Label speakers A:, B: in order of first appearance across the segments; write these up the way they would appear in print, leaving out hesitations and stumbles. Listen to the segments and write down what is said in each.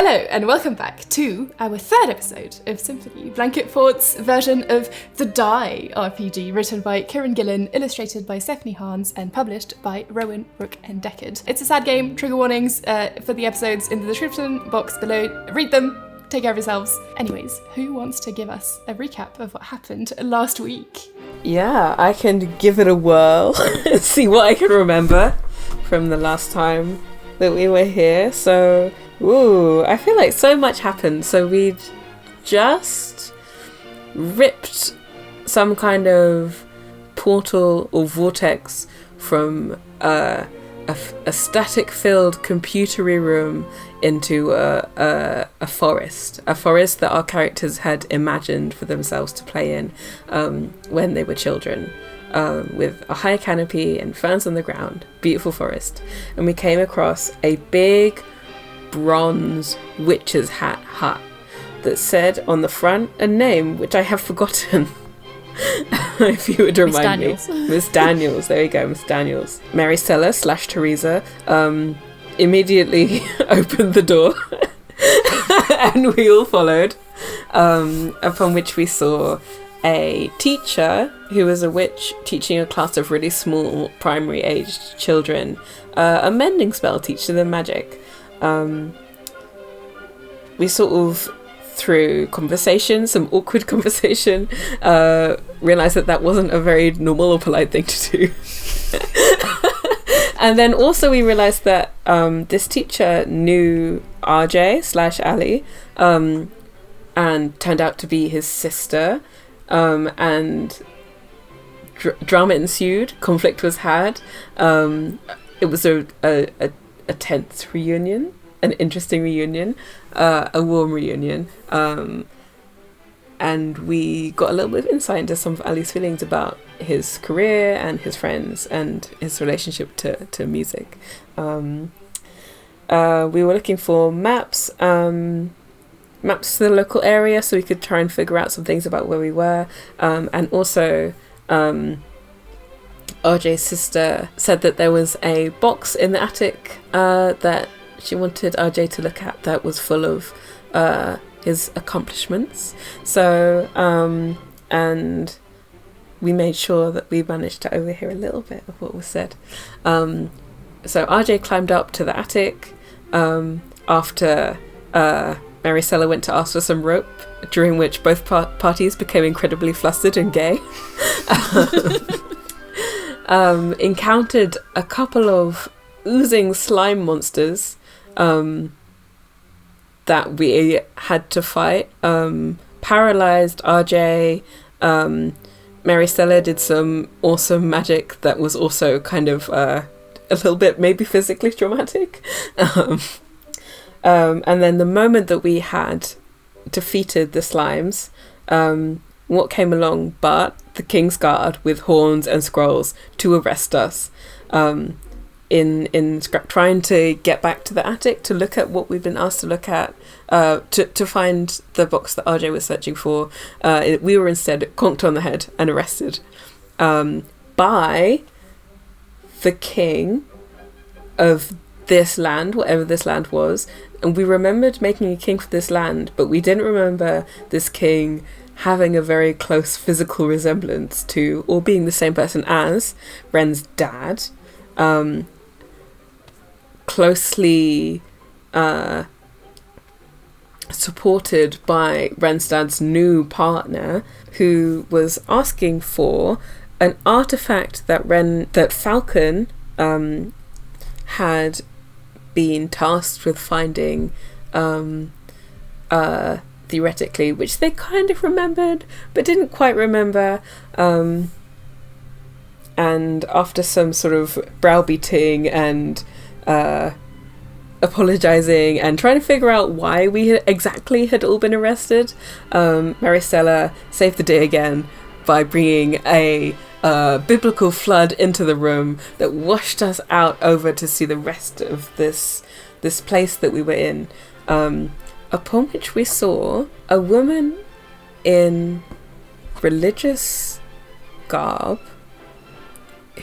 A: Hello and welcome back to our third episode of Symphony, Blanket Fort's version of the Die RPG, written by Kieran Gillen, illustrated by Stephanie Harns, and published by Rowan, Rook and Deckard. It's a sad game. Trigger warnings for the episodes in the description box below. Read them. Take care of yourselves. Anyways, who wants to give us a recap of what happened last week?
B: Yeah, I can give it a whirl and see what I can remember from the last time that we were here. So, I feel like so much happened. So we just ripped some kind of portal or vortex from a static-filled computery room into a forest that our characters had imagined for themselves to play in when they were children, with a high canopy and ferns on the ground, beautiful forest. And we came across a big bronze witch's hat hut that said on the front a name which I have forgotten. If you would remind me. Miss Daniels, there you go, Miss Daniels. Mary Stella / Teresa immediately opened the door and we all followed, upon which we saw a teacher who was a witch teaching a class of really small primary aged children a mending spell, teaching them magic. We sort of, through conversation, some awkward conversation, realised that wasn't a very normal or polite thing to do. And then also we realised that this teacher knew RJ / Ali, and turned out to be his sister, and drama ensued, conflict was had. It was a tense reunion, an interesting reunion, a warm reunion, and we got a little bit of insight into some of Ali's feelings about his career and his friends and his relationship to music. We were looking for maps to the local area so we could try and figure out some things about where we were, and also RJ's sister said that there was a box in the attic that she wanted RJ to look at that was full of his accomplishments. So, and we made sure that we managed to overhear a little bit of what was said. So RJ climbed up to the attic after Mary Stella went to ask for some rope, during which both parties became incredibly flustered and gay. Encountered a couple of oozing slime monsters that we had to fight. Paralyzed RJ. Mary Stella did some awesome magic that was also kind of a little bit maybe physically traumatic. And then the moment that we had defeated the slimes, what came along but the King's Guard with horns and scrolls to arrest us, in trying to get back to the attic to look at what we've been asked to look at, to find the box that RJ was searching for. We were instead conked on the head and arrested by the king of this land, whatever this land was. And we remembered making a king for this land, but we didn't remember this king having a very close physical resemblance to, or being the same person as, Ren's dad. Closely supported by Ren's dad's new partner, who was asking for an artifact that Falcon had been tasked with finding, theoretically, which they kind of remembered but didn't quite remember. And after some sort of browbeating and apologizing and trying to figure out why we had all been arrested, Mary Stella saved the day again by bringing a biblical flood into the room that washed us out over to see the rest of this place that we were in, upon which we saw a woman in religious garb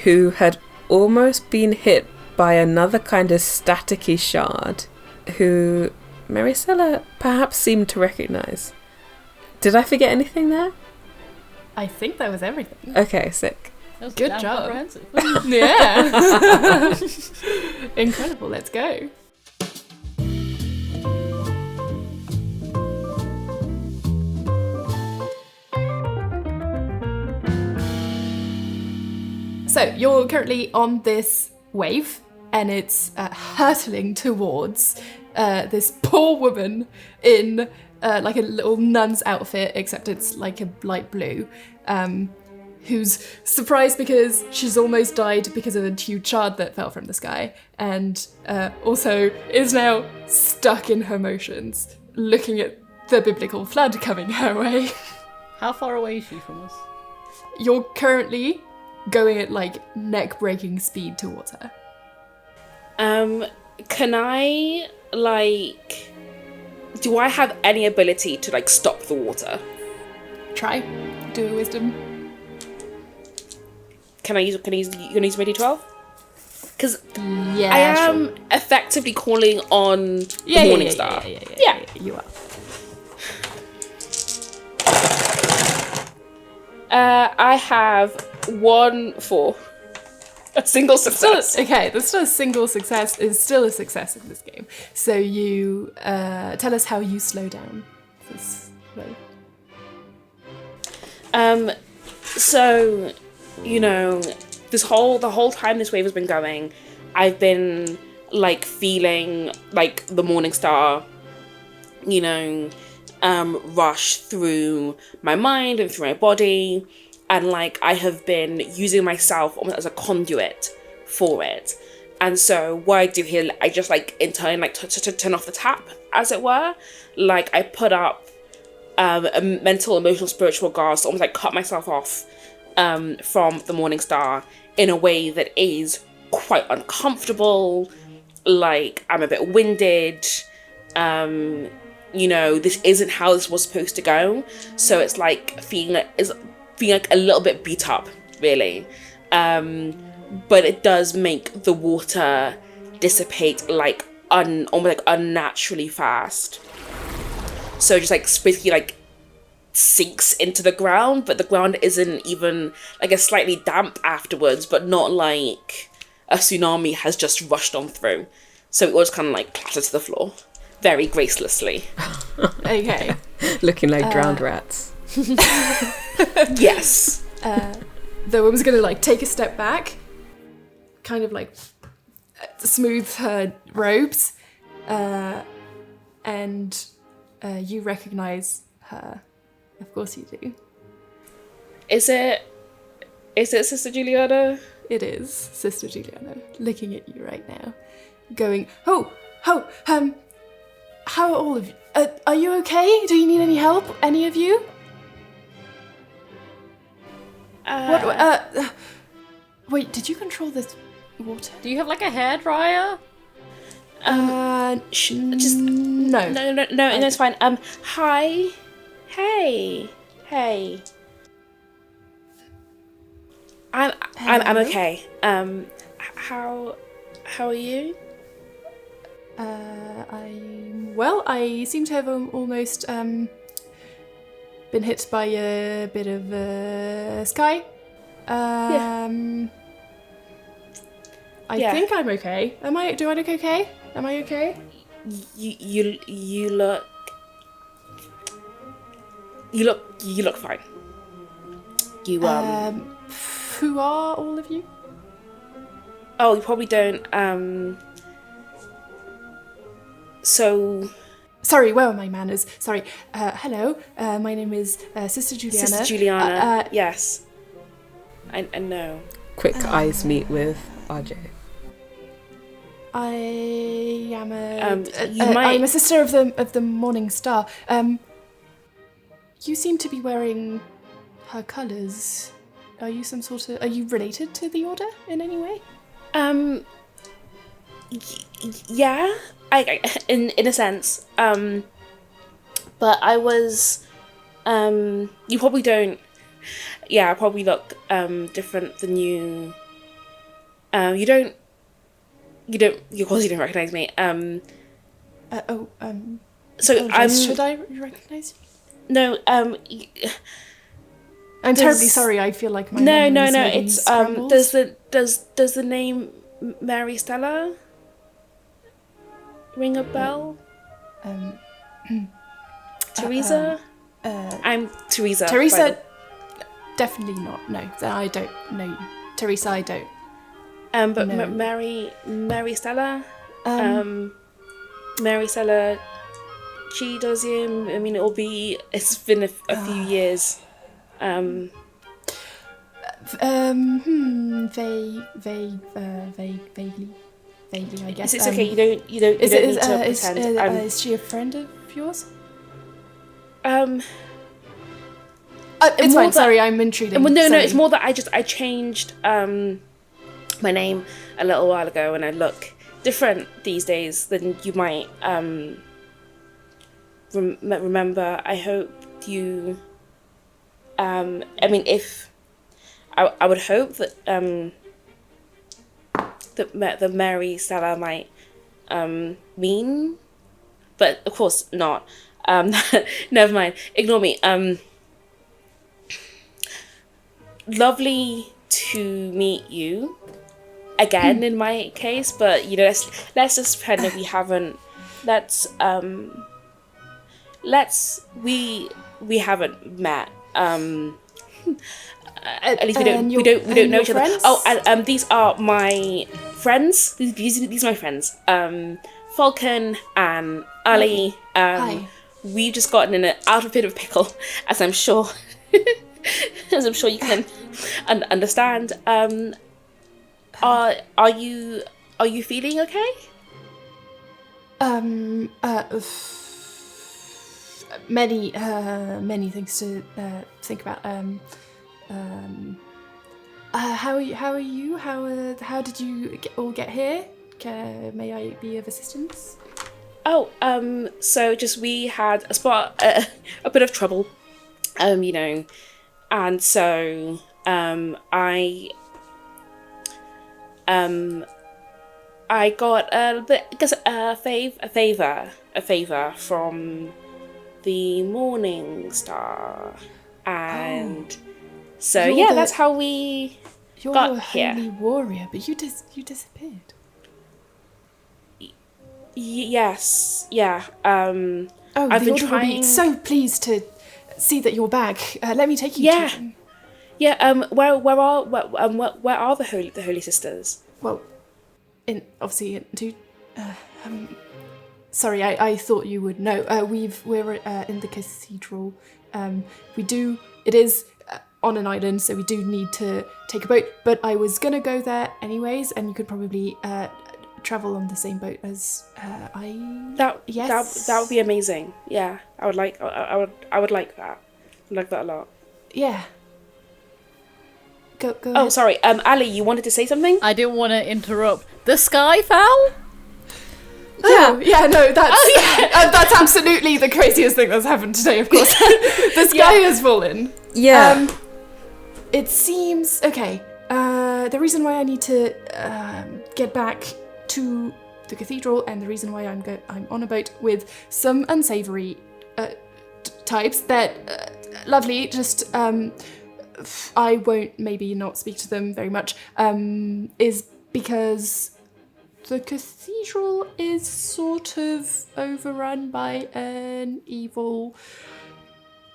B: who had almost been hit by another kind of staticky shard, who Maricela perhaps seemed to recognise. Did I forget anything there?
A: I think that was everything.
B: Okay, sick.
C: That was
A: Good
C: damn
A: job.
C: comprehensive.
A: Yeah. Incredible, let's go. So you're currently on this wave, and it's hurtling towards this poor woman in like a little nun's outfit, except it's like a light blue, who's surprised because she's almost died because of a huge shard that fell from the sky, and also is now stuck in her motions, looking at the biblical flood coming her way.
C: How far away is she from us?
A: You're currently going at like neck-breaking speed towards her.
D: Can I, like, do I have any ability to, like, stop the water?
A: Try. Do a wisdom.
D: Can I use my D12? Because
A: Yeah,
D: I am effectively calling on the Morningstar.
A: Yeah, you are.
D: I have 1 4. A single success.
A: Okay, that's not a single success. Is still a success in this game. So you tell us how you slow down this wave.
D: So, you know, the whole time this wave has been going, I've been like feeling like the Morningstar, you know, rush through my mind and through my body, and like I have been using myself almost as a conduit for it. And so what I do here, I just like in turn like turn off the tap, as it were. Like I put up a mental, emotional, spiritual guard, so almost like cut myself off from the Morningstar in a way that is quite uncomfortable. Like I'm a bit winded. You know, this isn't how this was supposed to go. So it's like feeling like a little bit beat up, really. But it does make the water dissipate like almost like unnaturally fast. So it just like basically like sinks into the ground, but the ground isn't even like it's slightly damp afterwards, but not like a tsunami has just rushed on through. So it all just kind of like clatters to the floor very gracelessly.
A: Okay.
B: Looking like drowned rats.
D: Yes.
A: The woman's gonna like take a step back, kind of like smooth her robes, and you recognize her. Of course you do.
D: Is it Sister Juliana?
A: It is Sister Juliana, looking at you right now, going, how are all of you? Are you okay? Do you need any help? Any of you? Wait, did you control this water?
C: Do you have like a hairdryer?
D: Just
A: no.
D: No, it's fine. Hi. Hey. I'm okay. How are you?
A: I seem to have almost been hit by a bit of sky. I think I'm okay. Do I look okay? Am I okay?
D: You look fine. You
A: Who are all of you?
D: Oh, you probably don't. So.
A: Sorry, where are my manners? Sorry. Hello. My name is Sister Juliana.
D: Sister Juliana. Yes. I know.
B: Quick eyes meet with RJ.
A: I am
D: I'm
A: a sister of the Morning Star. You seem to be wearing her colours. Are you are you related to the Order in any way?
D: Yeah, I in a sense. But I was, you probably don't. Yeah, I probably look different than you. Of course you don't recognize me. So
A: should I recognise you?
D: No,
A: I'm terribly sorry. I feel like my
D: no.
A: maybe
D: It's
A: scrambled.
D: does the name Mary Stella ring a bell? Teresa. I'm Teresa.
A: Teresa, definitely not. No, I don't know you. Teresa, I don't.
D: But
A: no.
D: Mary Stella. Mary Stella. She does him. I mean, it's been a few years.
A: Vaguely, I guess.
D: It's okay. You don't need to pretend.
A: Is she a friend of yours? It's
D: more
A: fine. Sorry, I'm intruding.
D: Well, no.
A: Sorry.
D: It's more that I changed my name a little while ago, and I look different these days than you might remember. I hope you. I mean, if I would hope that the Mary Stella might mean, but of course not. Never mind. Ignore me. Lovely to meet you again in my case, but let's just pretend that we haven't. We haven't met. At least we don't know each other.
A: Friends?
D: Oh, and these are my friends. These are my friends. Falcon and Ali.
A: Hi.
D: We've just gotten in out of a bit of a pickle, as I'm sure you can understand. Are you feeling okay?
A: Many things to think about. How are you? How did you all get here? May I be of assistance?
D: Oh, so just we had a bit of trouble, and so I got a favor from the Morning Star, and so that's how we got here.
A: You're a holy warrior, but you disappeared.
D: Yes, yeah.
A: I've
D: been
A: will
D: trying.
A: be so pleased to see that you're back. Let me take you to them.
D: Yeah. Where are the holy sisters?
A: Well, sorry, I thought you would know. We're in the cathedral. It is on an island, so we do need to take a boat. But I was gonna go there anyways, and you could probably travel on the same boat as I.
D: That would be amazing. Yeah, I would like that. I like that a lot.
A: Yeah. Go.
D: Oh, sorry. Ali, you wanted to say something?
C: I didn't want to interrupt. The sky fell?
A: Yeah, no, that's absolutely the craziest thing that's happened today, of course. The sky has fallen.
B: Yeah.
A: It seems... Okay, the reason why I need to get back to the cathedral, and the reason why I'm on a boat with some unsavory types that... lovely, just... I won't maybe not speak to them very much, is because... The cathedral is sort of overrun by an evil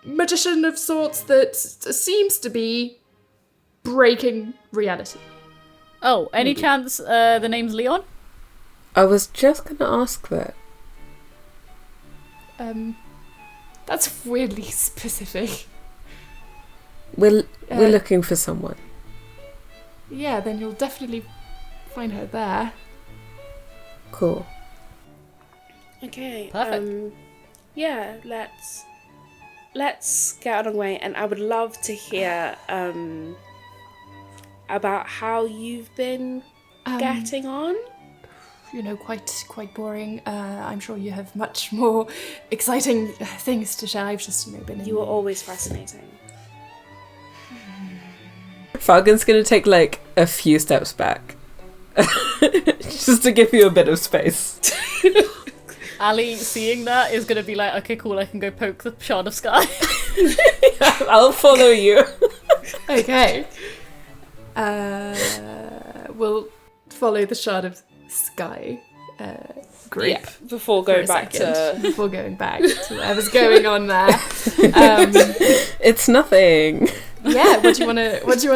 A: magician of sorts that seems to be breaking reality.
C: Oh, any chance the name's Leon?
B: I was just going to ask that.
A: That's weirdly specific.
B: We're looking for someone.
A: Yeah, then you'll definitely find her there.
B: Cool.
D: Okay.
C: Perfect.
D: Yeah, let's get on our way, and I would love to hear about how you've been getting on.
A: Quite boring. I'm sure you have much more exciting things to share. I've just been in.
D: You were always fascinating.
B: Falcon's gonna take a few steps back. Just to give you a bit of space.
C: Ali, seeing that, is going to be like, okay, cool, I can go poke the shard of sky.
B: I'll follow you.
A: Okay. We'll follow the shard of sky group.
D: Yeah, before going
A: for a
D: back
A: second,
D: to...
A: before going back to whatever's going on there.
B: It's nothing.
A: Yeah, what do you want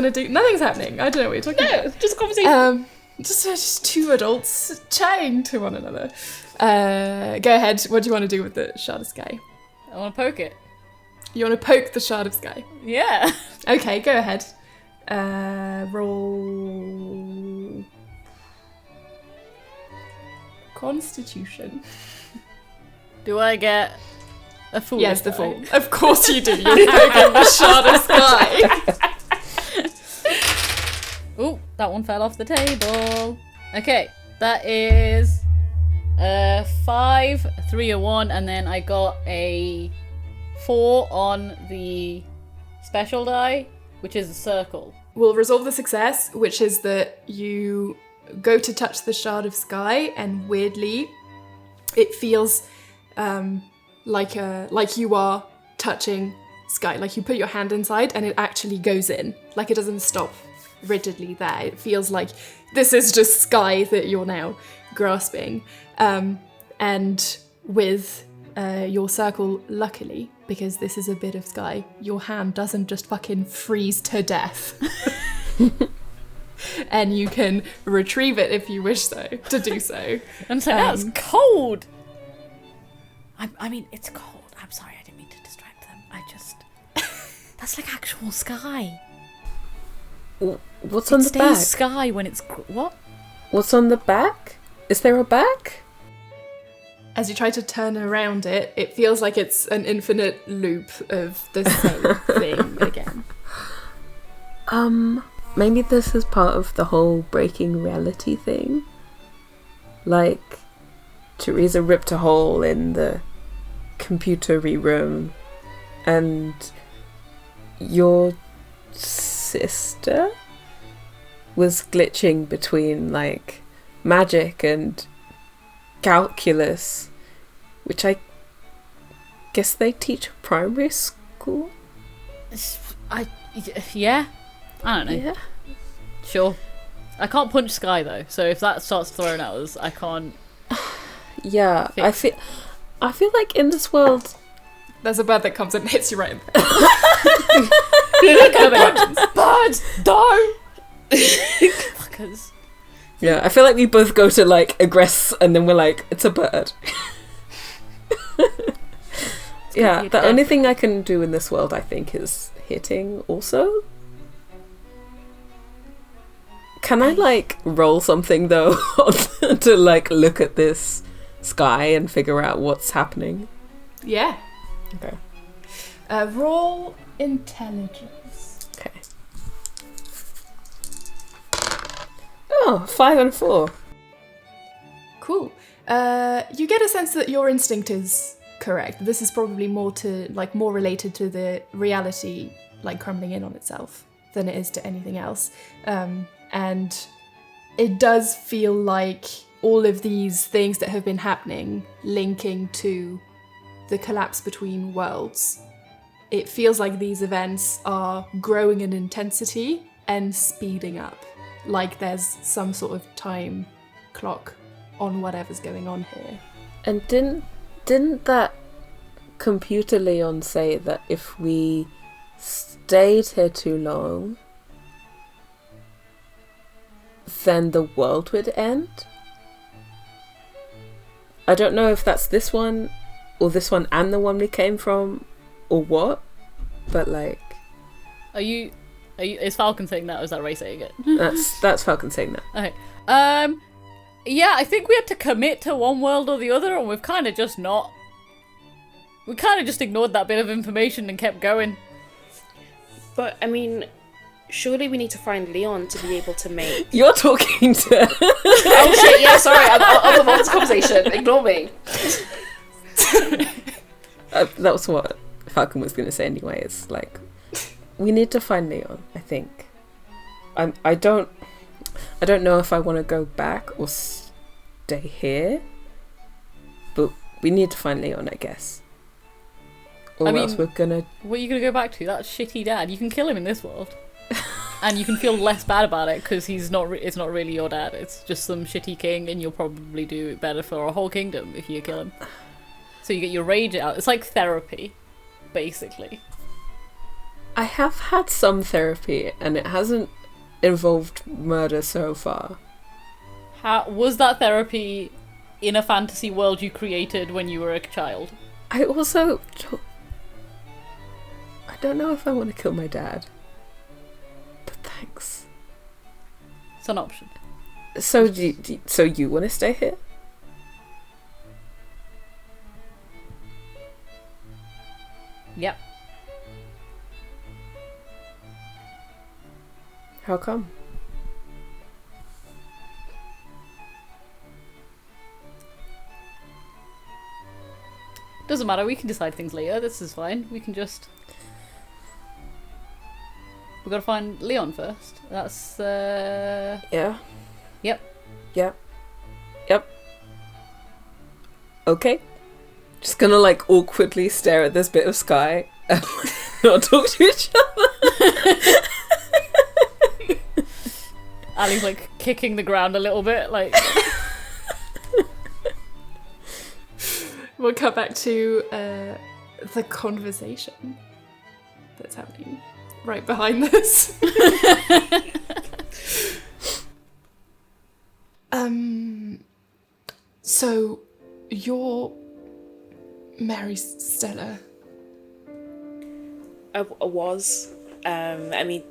A: to do? Nothing's happening. I don't know what you're talking about.
D: No, just a conversation.
A: Just two adults chatting to one another. Go ahead. What do you want to do with the shard of sky?
C: I want to poke it.
A: You want to poke the shard of sky?
C: Yeah.
A: Okay, go ahead. Roll Constitution.
C: Do I get a fool?
A: Yes, the full. Of course you do. You're poking the shard of sky.
C: Ooh, that one fell off the table. Okay, that is 5, 3, a 1, and then I got a 4 on the special die, which is a circle.
A: We'll resolve the success, which is that you go to touch the shard of sky, and weirdly, it feels like you are touching sky. Like you put your hand inside, and it actually goes in. Like it doesn't stop rigidly there. It feels like this is just sky that you're now grasping. And with your circle, luckily, because this is a bit of sky, your hand doesn't just fucking freeze to death. And you can retrieve it if you wish to do so.
C: And so that's cold. I mean, it's cold. I'm sorry, I didn't mean to distract them. That's like actual sky.
B: What's on the back?
C: It stays sky when it's... What?
B: What's on the back? Is there a back?
A: As you try to turn around it, it feels like it's an infinite loop of the same thing again.
B: Maybe this is part of the whole breaking reality thing. Like, Teresa ripped a hole in the computery room, and your sister was glitching between, like, magic and calculus, which I guess they teach primary school?
C: Yeah? I don't know.
B: Yeah.
C: Sure. I can't punch sky though, so if that starts throwing at us, I can't.
B: Yeah,
C: fix
B: I feel like in this world
A: There's a bird that comes and hits you right in the
D: Bird, don't!
C: Fuckers.
B: yeah, I feel like we both go to like aggress and then we're like, it's a bird. Yeah, the only thing I can do in this world, I think, is hitting also. Can I like roll something though to like look at this sky and figure out what's happening?
A: Yeah.
B: Okay.
A: Roll intelligence.
B: Okay. Oh, 5 and 4.
A: Cool. You get a sense that your instinct is correct. This is probably more related to the reality like crumbling in on itself than it is to anything else. And it does feel like all of these things that have been happening linking to the collapse between worlds. It feels like these events are growing in intensity and speeding up. Like there's some sort of time clock on whatever's going on here.
B: And didn't that computer Leon say that if we stayed here too long, then the world would end? I don't know if that's this one or this one and the one we came from or what, but like...
C: Is Falcon saying that or is that Ray saying it?
B: That's Falcon saying that.
C: Okay. Yeah, I think we had to commit to one world or the other and we've kind of just not... We kind of just ignored that bit of information and kept going.
D: But, I mean, surely we need to find Leon to be able to make...
B: You're talking to...
D: Oh shit, yeah, sorry, I'm the this conversation. Ignore me.
B: That was what Falcon was going to say anyway. It's like, we need to find Leon, I think. I don't know if I want to go back or stay here, but We need to find Leon, I guess. Or
C: I mean,
B: else we're gonna...
C: What are you going to go back to? That shitty dad. You can kill him in this world. And you can feel less bad about it because it's not really your dad. It's just some shitty king, and you'll probably do it better for a whole kingdom if you kill him. So you get your rage out. It's like therapy, basically.
B: I have had some therapy, and it hasn't involved murder so far.
C: How was that therapy in a fantasy world you created when you were a child?
B: I also... I don't know if I want to kill my dad. But thanks.
C: It's an option.
B: So you want to stay here?
C: Yep.
B: How come?
C: Doesn't matter, we can decide things later. This is fine. We can just... We've got to find Leon first. That's,
B: Yeah.
C: Yep.
B: Yep. Yep. Okay. Just gonna, like, awkwardly stare at this bit of sky and not talk to each other.
C: Ali's, like, kicking the ground a little bit, like...
A: We'll cut back to the conversation that's happening right behind this. So you're Mary Stella.
D: I was. I mean,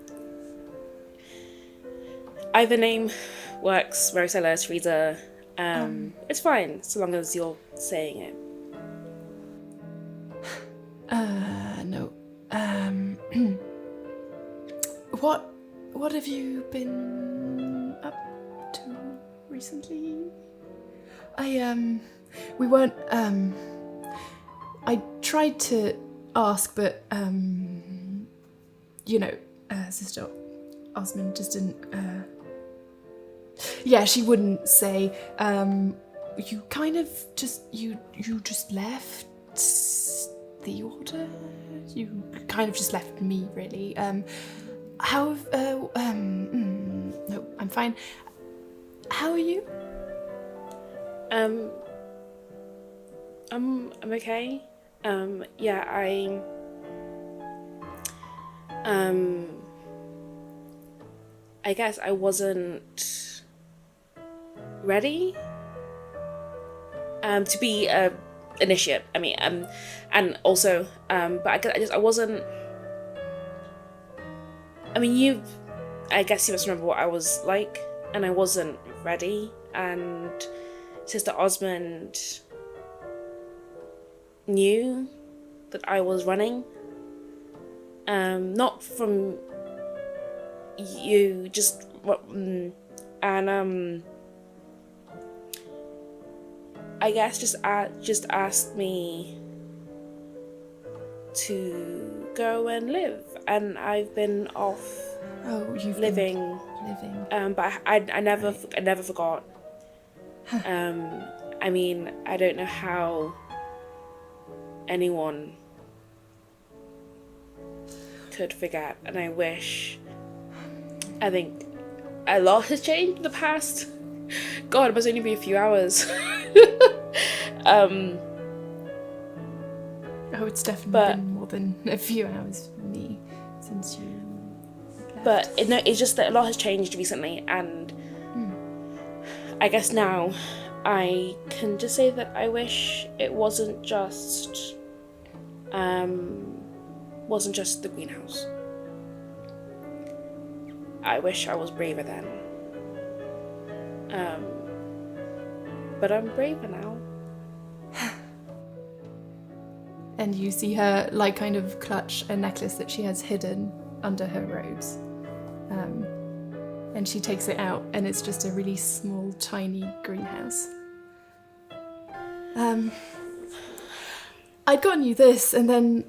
D: either name works. Mary Stella, Teresa. It's fine so long as you're saying it.
A: No. What have you been up to recently? We weren't, I tried to ask, but, Sister Osmond just didn't, she wouldn't say, you kind of just, you just left the order? You kind of just left me, really. No, I'm fine. How are you?
D: I'm okay. I guess I wasn't ready to be a initiate. I mean, and also, but I wasn't. I mean, I guess you must remember what I was like, and I wasn't ready. And Sister Osmond knew that I was running. Not from you, just and I guess just asked me to go and live, and I've been off.
A: Oh, you've
D: living.
A: Been living.
D: But I never forgot. I mean, I don't know how anyone could forget, and I wish. I think a lot has changed in the past. God, it must only be a few hours.
A: It's definitely been more than a few hours for me since you left.
D: But it's just that a lot has changed recently, and I guess now I can just say that I wish it wasn't just the greenhouse. I wish I was braver then. But I'm braver now.
A: And you see her, like, kind of clutch a necklace that she has hidden under her robes. And she takes it out, and it's just a really small, tiny greenhouse. I'd gotten you this, and then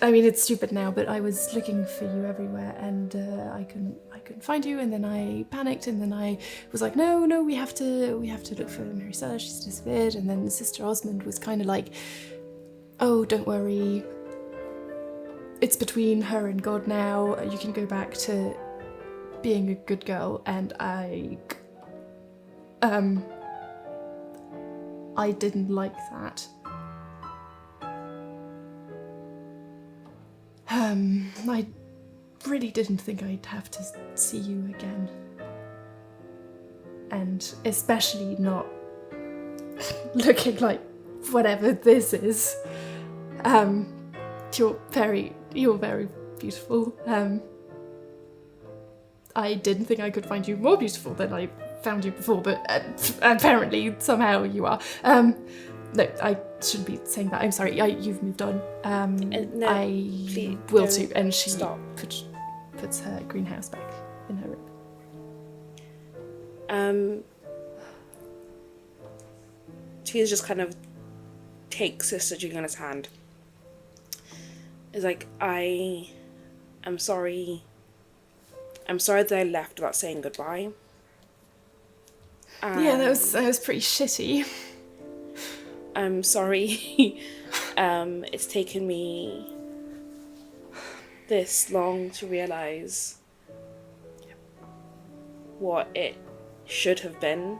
A: I mean, it's stupid now, but I was looking for you everywhere, and I couldn't find you. And then I panicked, and then I was like, no, we have to look for Mary Stella. She's disappeared. And then Sister Osmond was kind of like, oh, don't worry. It's between her and God now. You can go back to being a good girl. And I didn't like that. I really didn't think I'd have to see you again. And especially not looking like whatever this is. You're very beautiful. I didn't think I could find you more beautiful than I found you before, but apparently somehow you are. No, I shouldn't be saying that. I'm sorry. You've moved on.
D: No,
A: I
D: please,
A: will too. And she puts her greenhouse back in her room.
D: Tears just kind of takes Sister Juliana's hand. It's like, I'm sorry. I'm sorry that I left without saying goodbye.
A: Yeah, that was pretty shitty.
D: I'm sorry. It's taken me this long to realise what it should have been.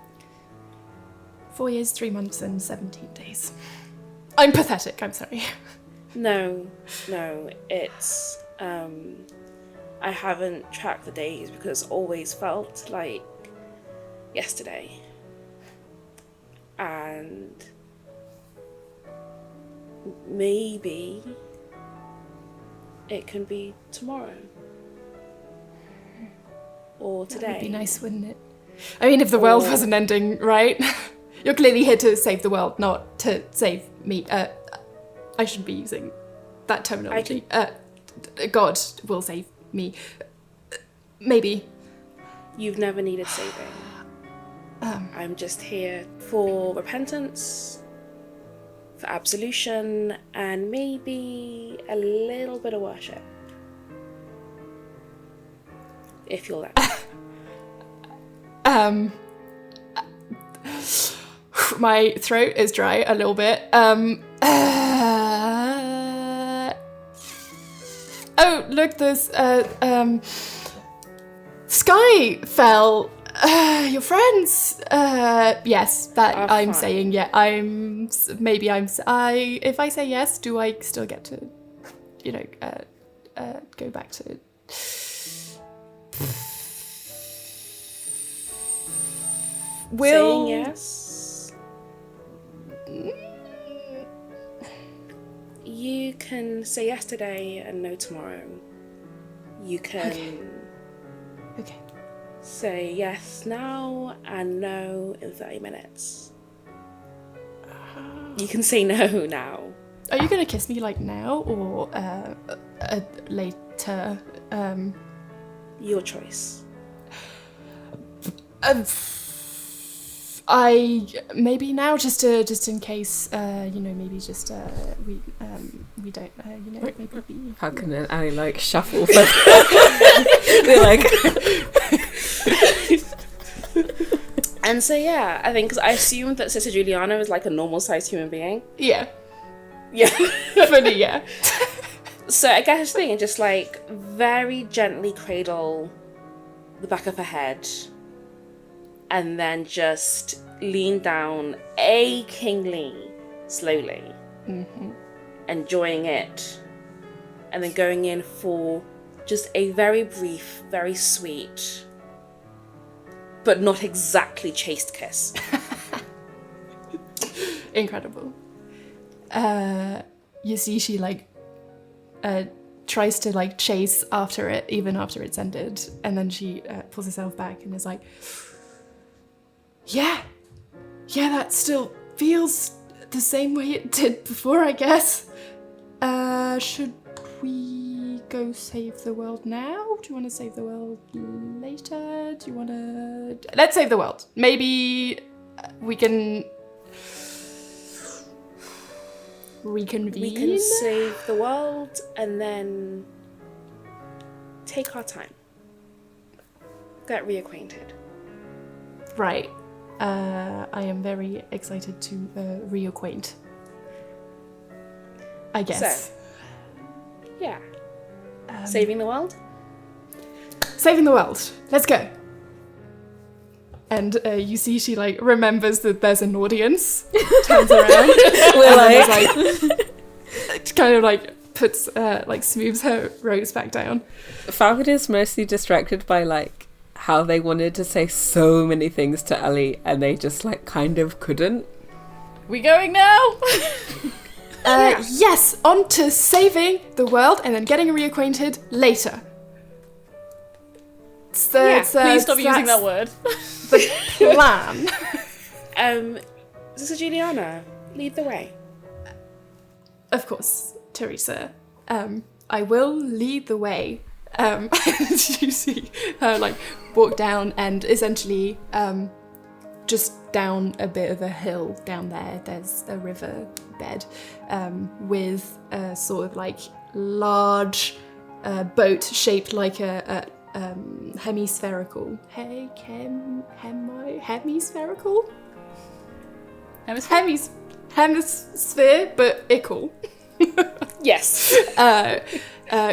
A: 4 years, 3 months, and 17 days. I'm pathetic, I'm sorry.
D: No, it's, I haven't tracked the days because it always felt like yesterday. And maybe it can be tomorrow. Or today.
A: That would be nice, wouldn't it? I mean, if the world wasn't ending, right? You're clearly here to save the world, not to save me. I shouldn't be using that terminology. God will save me. Maybe.
D: You've never needed saving. I'm just here for repentance, for absolution, and maybe a little bit of worship. If you'll let me.
A: My throat is dry a little bit. Oh, look, there's Sky fell. Your friends. Yes, that I'm
D: fine.
A: saying. Yeah, if I say yes, do I still get to, go back to?
D: Saying yes. You can say yes today and no tomorrow. You can
A: Okay.
D: say yes now and no in 30 minutes. You can say no now.
A: Are you gonna kiss me like now or later?
D: Your choice.
A: I maybe now just in case maybe just we don't maybe we.
B: How can an alley like shuffle? They're like.
D: And so yeah, I think because I assumed that Sister Juliana is like a normal sized human being.
A: Yeah.
D: Yeah.
A: Funny, yeah.
D: So I guess the thing is just like very gently cradle the back of her head. And then just lean down achingly, slowly, enjoying it, and then going in for just a very brief, very sweet, but not exactly chaste kiss.
A: Incredible. You see she tries to chase after it even after it's ended, and then she pulls herself back and is like, Yeah, that still feels the same way it did before, I guess. Should we go save the world now? Do you want to save the world later? Do you want to... Let's save the world. Maybe we can... reconvene.
D: We can save the world and then take our time. Get reacquainted.
A: Right. I am very excited to reacquaint. I guess.
D: So, yeah. Saving the world?
A: Saving the world. Let's go. And you see she like remembers that there's an audience, turns around,
B: We're
A: and
B: like,
A: like kind of like puts like smooths her robes back down.
B: Falcon is mostly distracted by like how they wanted to say so many things to Ellie and they just like kind of couldn't.
C: We going now?
A: Yes, on to saving the world and then getting reacquainted later.
C: Please stop using that word.
A: The plan.
D: Sister Juliana, lead the way.
A: Of course, Teresa. I will lead the way. And you see her like walk down and essentially just down a bit of a hill down there's a river bed with a sort of like large boat shaped like a hemispherical. Hemispherical? Hemisphere, but ickle.
D: Yes.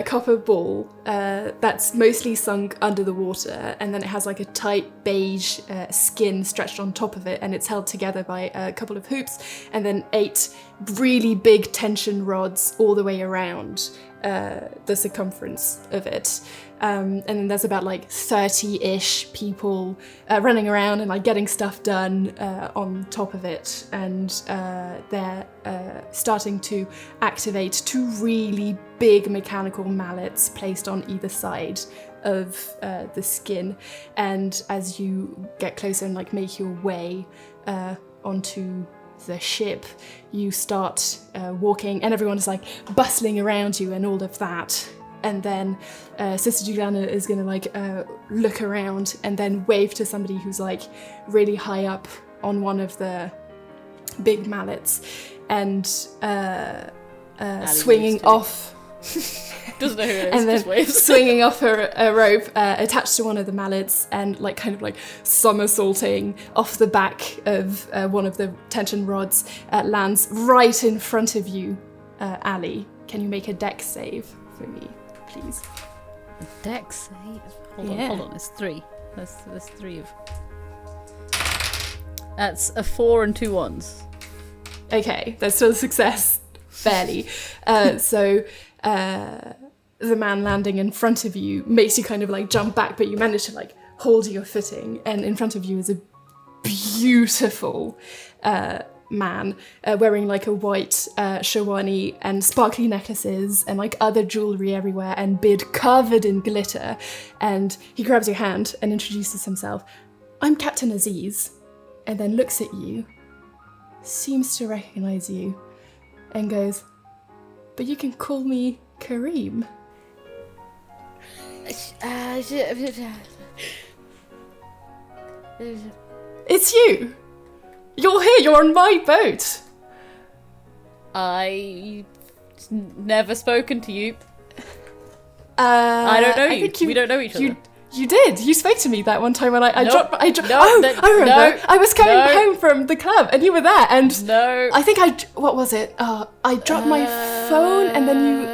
A: Copper ball that's mostly sunk under the water, and then it has like a tight beige skin stretched on top of it, and it's held together by a couple of hoops, and then 8 really big tension rods all the way around the circumference of it. And then there's about like 30-ish people running around and like getting stuff done on top of it, and they're starting to activate 2 really big mechanical mallets placed on either side of the skin. And as you get closer and like make your way onto the ship, you start walking, and everyone is like bustling around you and all of that. And then Sister Juliana is gonna like look around and then wave to somebody who's like really high up on one of the big mallets, and swinging off.
C: Doesn't know who it is.
A: And then
C: just waves.
A: swinging off a rope attached to one of the mallets, and like kind of like somersaulting off the back of one of the tension rods, lands right in front of you, Ali. Can you make a dex save for me, please?
C: A dex save? Hold on, it's 3. There's 3 of... That's a 4 and 2 1s.
A: Okay, that's still a success, barely. So the man landing in front of you makes you kind of like jump back, but you manage to like hold your footing, and in front of you is a beautiful man wearing like a white sherwani and sparkly necklaces and like other jewelry everywhere and beard covered in glitter. And he grabs your hand and introduces himself. I'm Captain Aziz, and then looks at you, seems to recognize you, and goes, but you can call me Kareem. It's you! You're here, you're on my boat!
C: I've never spoken to you. I don't know you. We don't know each other.
A: You did. You spoke to me that one time when I
C: Nope.
A: dropped.
C: No,
A: I remember.
C: no,
A: I was coming
C: no.
A: home from the club and you were there. And
C: No.
A: I think what was it? I dropped my phone and then you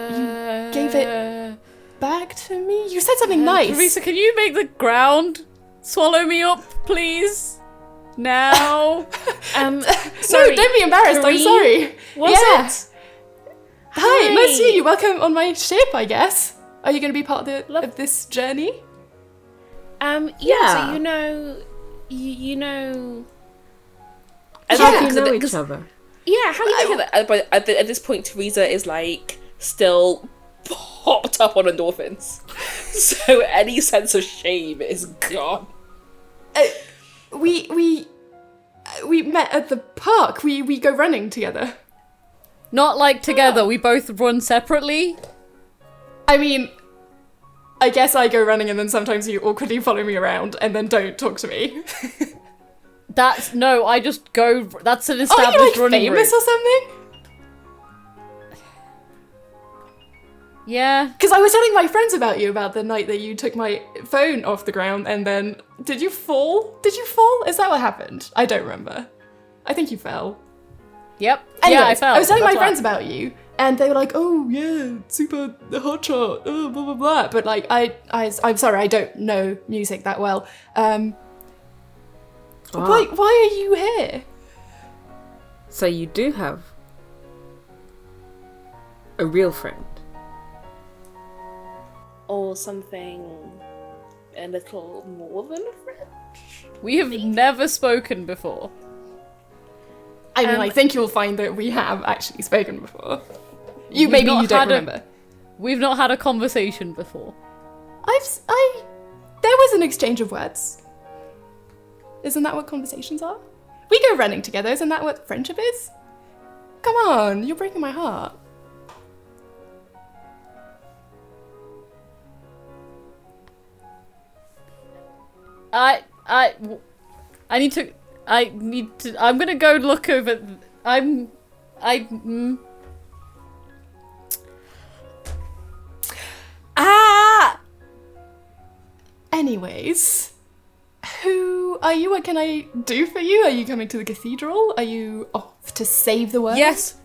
A: gave it back to me. You said something nice.
C: Teresa, can you make the ground swallow me up, please? Now.
D: Sorry.
A: No, don't be embarrassed. I'm
D: Kareem?
A: sorry.
D: Was it?
A: Hi, nice to meet you. Welcome on my ship, I guess. Are you going to be part of this journey?
B: Yeah.
D: So you know.
B: How do you know each other?
D: Yeah, how do you know that? But at this point, Teresa is like still popped up on endorphins, so any sense of shame is gone.
A: We met at the park. We go running together.
C: Not like together. We both run separately.
A: I mean, I guess I go running and then sometimes you awkwardly follow me around and then don't talk to me.
C: I just go. That's an
A: Are
C: established
A: you like
C: running
A: famous
C: route.
A: or something?
C: Yeah.
A: Because I was telling my friends about you about the night that you took my phone off the ground and then... Did you fall? Did you fall? Is that what happened? I don't remember. I think you fell.
C: Yep.
A: Anyways,
C: yeah, I fell.
A: I was telling my
C: That's
A: friends about you, and they were like, "Oh yeah, super hotshot, oh, blah blah blah." But like, I'm sorry, I don't know music that well. Why are you here?
B: So you do have a real friend.
D: Or something a little more than a friend?
C: We have never spoken before.
A: I mean, I think you'll find that we have actually spoken before. You
C: We've
A: don't remember.
C: We've not had a conversation before.
A: There was an exchange of words. Isn't that what conversations are? We go running together, isn't that what friendship is? Come on, you're breaking my heart.
C: I'm gonna go look over.
A: Anyways, who are you? What can I do for you? Are you coming to the cathedral? Are you off to save the world?
C: Yes,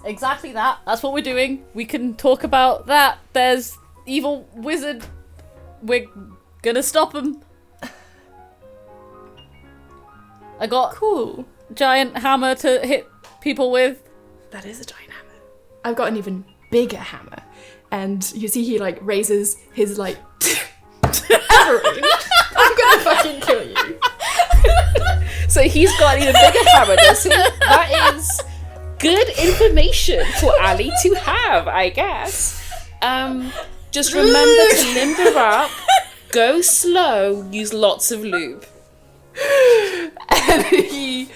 C: exactly that. That's what we're doing. We can talk about that. There's evil wizard. We're gonna stop him. I got
A: Cool.
C: giant hammer to hit people with.
A: That is a giant hammer. I've got an even bigger hammer. And you see he like raises his like... Ambereen, I'm gonna fucking kill you.
D: So he's got an even bigger hammer, does he? That is good information for Ali to have, I guess. Just remember to limber up, go slow, use lots of lube.
A: And he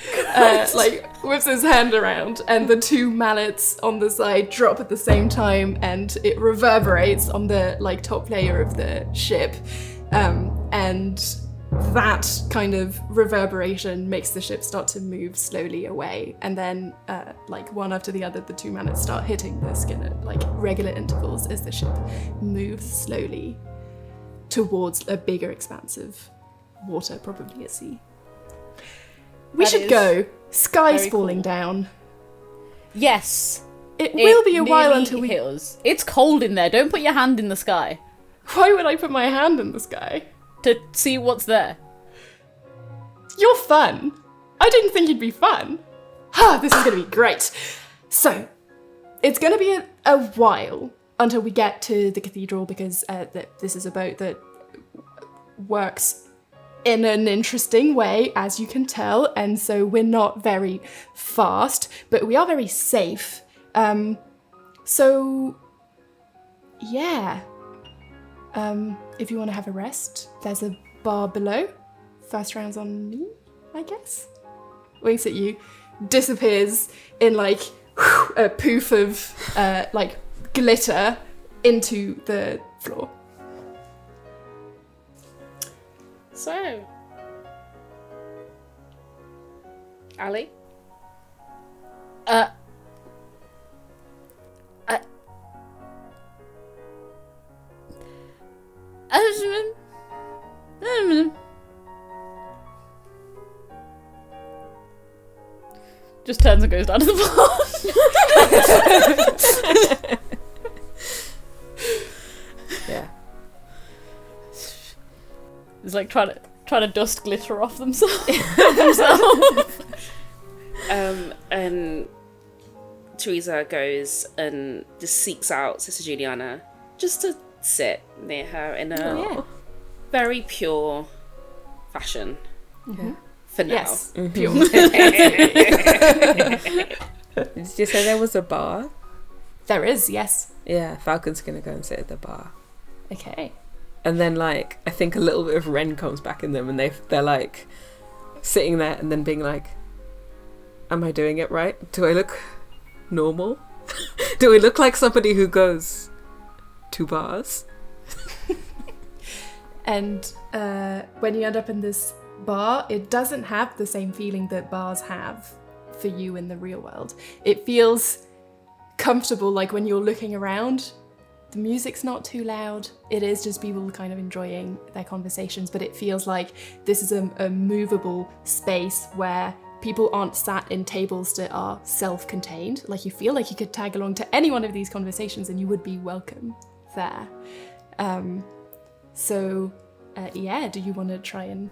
A: like whips his hand around and the two mallets on the side drop at the same time and it reverberates on the like top layer of the ship, and that kind of reverberation makes the ship start to move slowly away, and then like one after the other the two mallets start hitting the skin at like regular intervals as the ship moves slowly towards a bigger expanse of water, probably at sea. We should go. Sky's falling down.
C: Yes.
A: It will be a while
C: nearly
A: until we...
C: hit us. It's cold in there. Don't put your hand in the sky
A: Why would I put my hand in the sky?
C: to see what's there.
A: You're fun. I didn't think you'd be fun. This is going to be great. So, it's going to be a while until we get to the cathedral because this is a boat that works in an interesting way, as you can tell, and so we're not very fast, but we are very safe. So, yeah. If you want to have a rest, there's a bar below. First round's on me, I guess. Winks at you, disappears in like a poof of like glitter into the floor.
D: So, Ali?
C: Just turns and goes down to the bar.
B: Yeah.
C: It's like trying to dust glitter off themselves.
D: And Teresa goes and just seeks out Sister Juliana just to sit near her in a very pure fashion.
B: Yeah.
D: For now.
A: Yes,
B: Mhm.
A: pure.
B: Did you say there was a bar?
A: There is, yes.
B: Yeah, Falcon's gonna go and sit at the bar.
A: Okay.
B: And then, like, I think a little bit of Ren comes back in them and they're like, sitting there and then being like, am I doing it right? Do I look normal? Do I look like somebody who goes to bars?
A: And when you end up in this bar, it doesn't have the same feeling that bars have for you in the real world. It feels comfortable, like when you're looking around, the music's not too loud. It is just people kind of enjoying their conversations, but it feels like this is a movable space where people aren't sat in tables that are self-contained. Like, you feel like you could tag along to any one of these conversations and you would be welcome there. Yeah, do you want to try and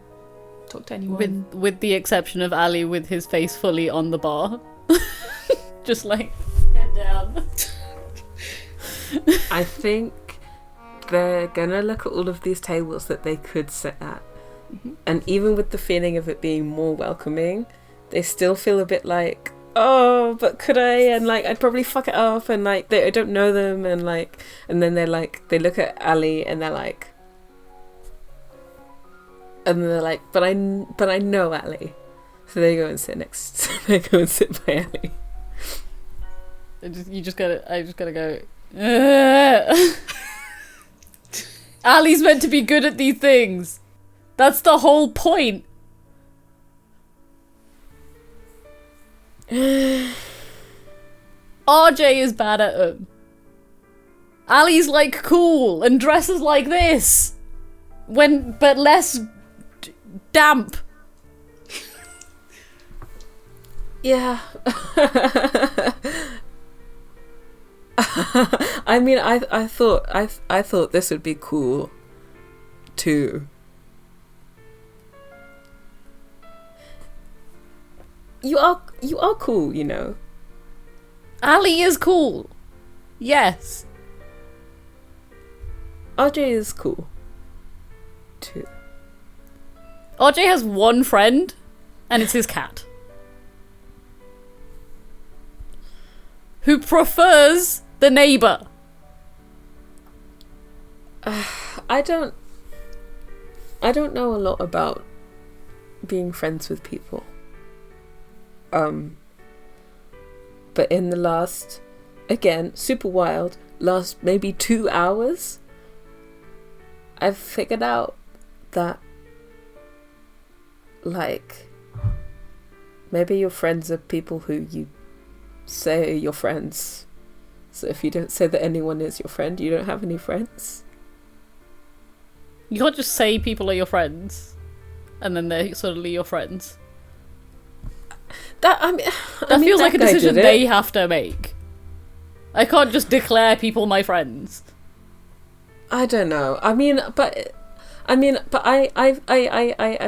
A: talk to anyone?
C: With the exception of Ali with his face fully on the bar. Just like, head down.
B: I think they're gonna look at all of these tables that they could sit at.
A: Mm-hmm.
B: And even with the feeling of it being more welcoming, they still feel a bit like, oh, but could I? And like, I'd probably fuck it up, and like, I don't know them, and like, and then they're like, they look at Ali and they're like, and they're like, but I know Ali, so they go and sit next. They go and sit by Ali.
C: I just gotta go. "Ugh." Ali's meant to be good at these things. That's the whole point. RJ is bad at them. Ali's like cool and dresses like this, but less damp.
B: Yeah. I mean, I thought this would be cool too. You are cool, you know.
C: Ali is cool. Yes.
B: RJ is cool too.
C: RJ has one friend, and it's his cat, who prefers the neighbor.
B: I don't know a lot about being friends with people. But in the last, again, super wild, last maybe 2 hours, I've figured out that, like, maybe your friends are people who you say are your friends. So if you don't say that anyone is your friend, you don't have any friends.
C: You can't just say people are your friends, and then they're suddenly your friends.
B: That
C: feels like a decision they have to make. I can't just declare people my friends. I
B: don't know. I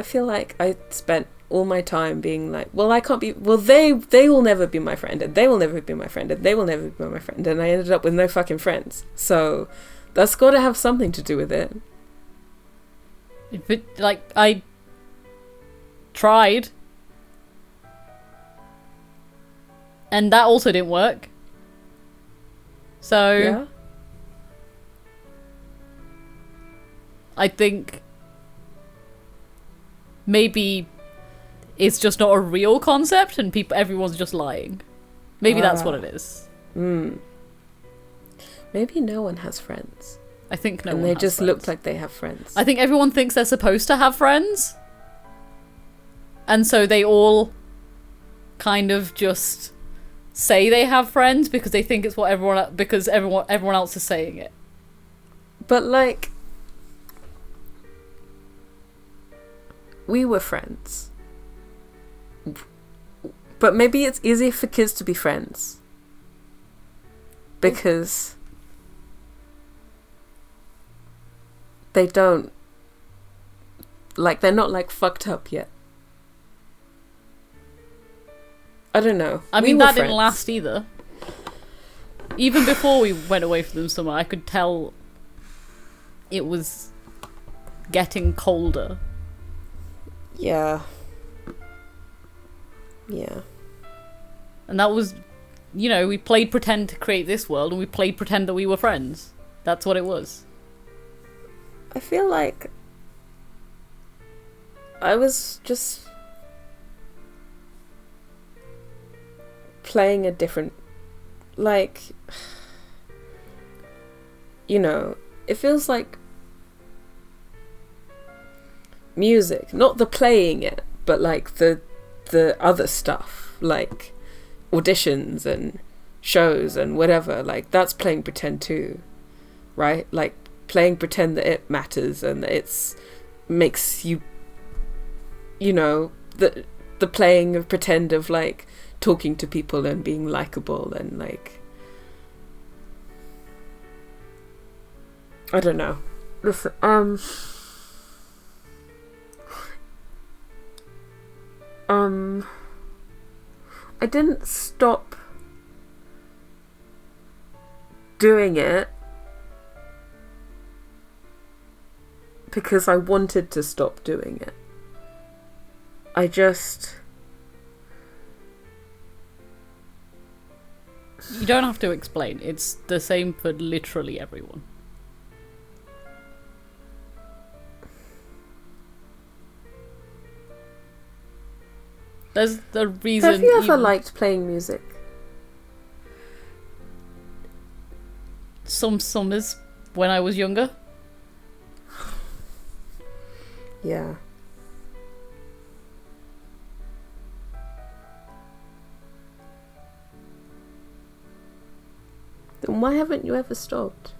B: feel like I spent all my time being like, well, I can't be. Well, they will never be my friend, and they will never be my friend, and they will never be my friend, and I ended up with no fucking friends. So that's got to have something to do with it.
C: Like, I tried. And that also didn't work. So
B: yeah.
C: I think maybe it's just not a real concept and everyone's just lying. Maybe that's what it is.
B: Maybe no one has friends.
C: I think no
B: one
C: has
B: And they just
C: friends.
B: look like they have friends.
C: I think everyone thinks they're supposed to have friends. And so they all kind of just say they have friends because they think it's what everyone else is saying it.
B: But like, we were friends. But maybe it's easier for kids to be friends. Because they don't, like, they're not like fucked up yet. I don't know.
C: I mean, that didn't last either. Even before we went away from them somewhere, I could tell it was getting colder.
B: Yeah. Yeah.
C: And that was, you know, we played pretend to create this world, and we played pretend that we were friends. That's what it was.
B: I feel like I was just playing a different, like, you know, it feels like music, not the playing it, but like the other stuff, like auditions and shows and whatever, like that's playing pretend too. right? Like playing pretend that it matters and that it's makes you, you know, the playing of pretend of like talking to people and being likable and like, I don't know. Listen, I didn't stop doing it because I wanted to stop doing it. I just...
C: You don't have to explain. It's the same for literally everyone. There's the reason...
B: Have you ever liked playing music?
C: Some summers when I was younger.
B: Yeah. Then why haven't you ever stopped?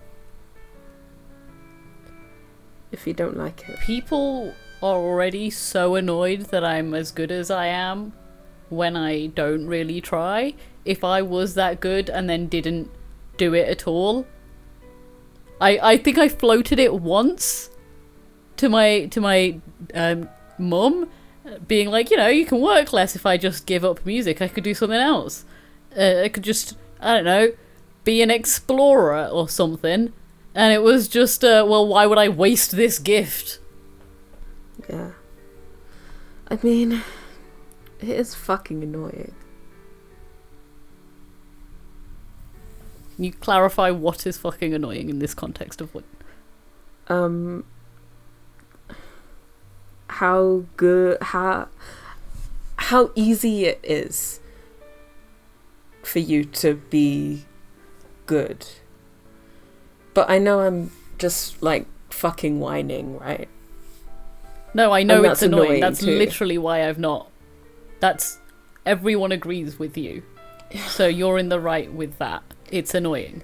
B: If you don't like it.
C: People are already so annoyed that I'm as good as I am when I don't really try. If I was that good and then didn't do it at all, I think I floated it once to my mum, being like, you know, you can work less if I just give up music. I could do something else. I could just, I don't know, be an explorer or something. And it was just, well, why would I waste this gift?
B: Yeah. I mean, it is fucking annoying.
C: Can you clarify what is fucking annoying in this context of what?
B: How easy it is for you to be good. But I know I'm just like fucking whining, right?
C: No, I know
B: And
C: it's
B: that's
C: annoying.
B: annoying
C: That's
B: too.
C: literally why I've not. That's everyone agrees with you. So you're in the right with that. It's annoying.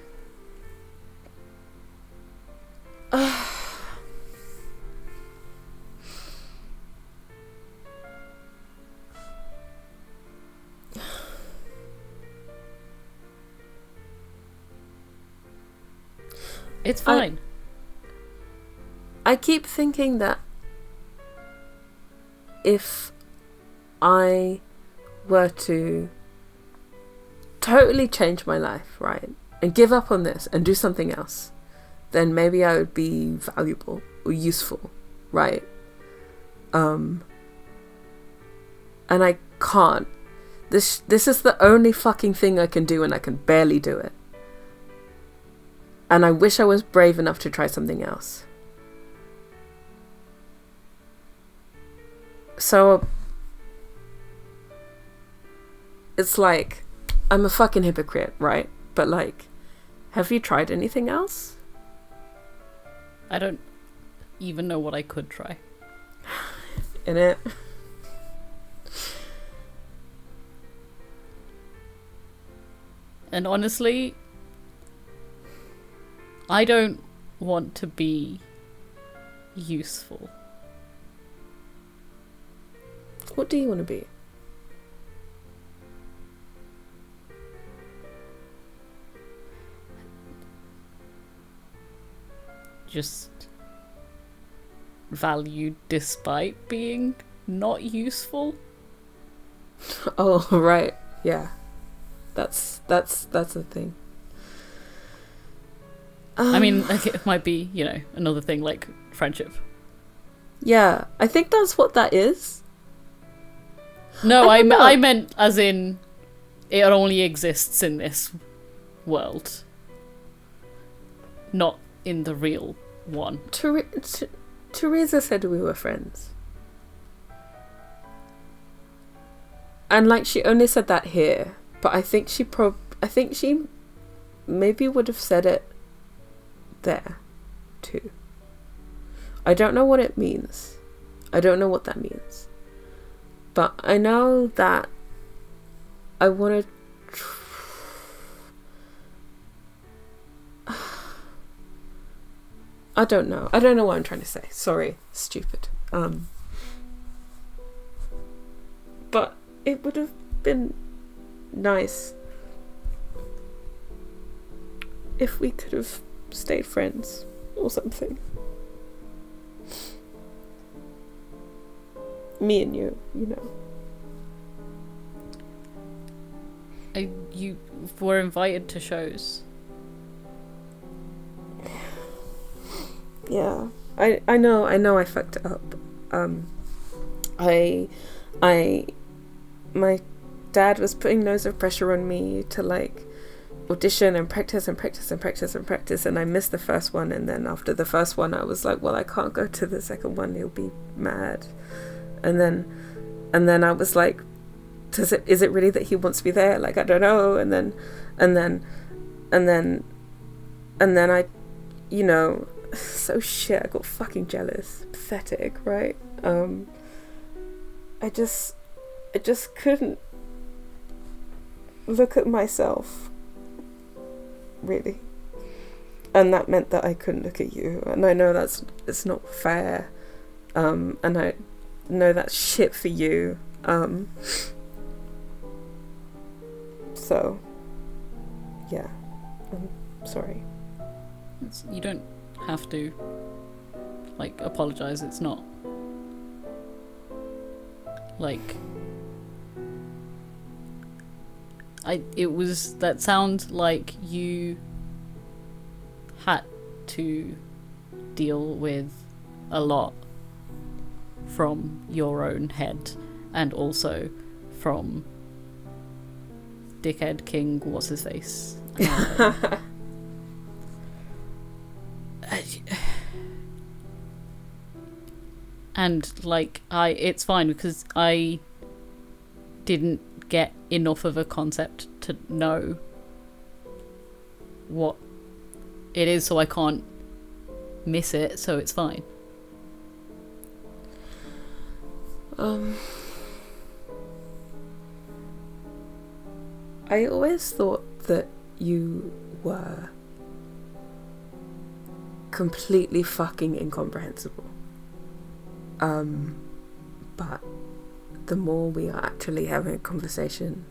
C: It's fine.
B: I keep thinking that if I were to totally change my life, right, and give up on this and do something else, then maybe I would be valuable or useful, right? And I can't. This is the only fucking thing I can do, and I can barely do it. And I wish I was brave enough to try something else. So it's like, I'm a fucking hypocrite, right? But like, have you tried anything else?
C: I don't even know what I could try.
B: In it.
C: And honestly, I don't want to be useful.
B: What do you want to be?
C: Just valued despite being not useful.
B: Oh, right. Yeah. That's a thing.
C: I mean, like, it might be, you know, another thing like friendship.
B: Yeah, I think that's what that is.
C: No,
B: I don't know.
C: I meant as in it only exists in this world, not in the real one.
B: Teresa said we were friends. And like, she only said that here, but I think she maybe would have said it there too. I don't know what it means. I don't know what that means. But I know that I want to I don't know. I don't know what I'm trying to say. Sorry, stupid. But it would have been nice if we could have stayed friends or something. Me and you know.
C: You were invited to shows.
B: Yeah, I know I fucked it up. My dad was putting loads of pressure on me to like audition and practice, and I missed the first one, and then after the first one I was like, well, I can't go to the second one, he'll be mad. And then I was like, is it really that he wants me there? Like, I don't know. And then I, you know, so shit, I got fucking jealous. Pathetic, right? I just couldn't look at myself, really. And that meant that I couldn't look at you. And I know it's not fair. And I know that's shit for you. So, yeah, I'm sorry.
C: You don't have to, like, apologise. It's not, like, that sounds like you had to deal with a lot from your own head, and also from dickhead king what's his face. And like it's fine because I didn't get enough of a concept to know what it is, so I can't miss it, so it's fine.
B: I always thought that you were completely fucking incomprehensible. But the more we are actually having a conversation,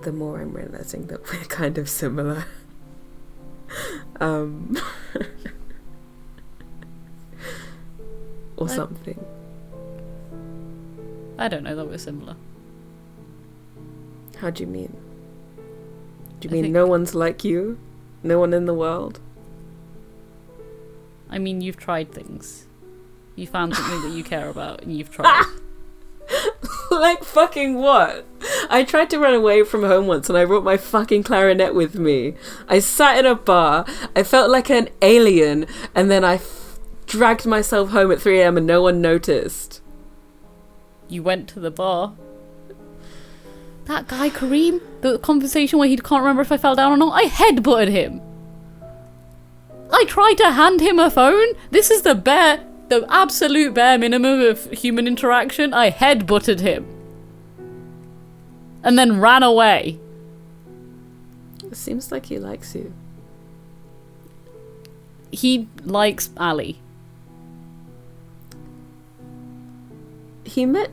B: the more I'm realizing that we're kind of similar. Or something.
C: I don't know that we're similar.
B: How do you mean? Do you mean no one's like you? No one in the world?
C: I mean, you've tried things. You found something that you care about, and you've tried.
B: Like fucking what? I tried to run away from home once and I brought my fucking clarinet with me. I sat in a bar, I felt like an alien, and then I dragged myself home at 3 a.m. and no one noticed.
C: You went to the bar. That guy, Kareem, the conversation where he can't remember if I fell down or not, I headbutted him. I tried to hand him a phone. This is the absolute bare minimum of human interaction. I headbutted him. And then ran away.
B: It seems like he likes you.
C: He likes Ali.
B: He met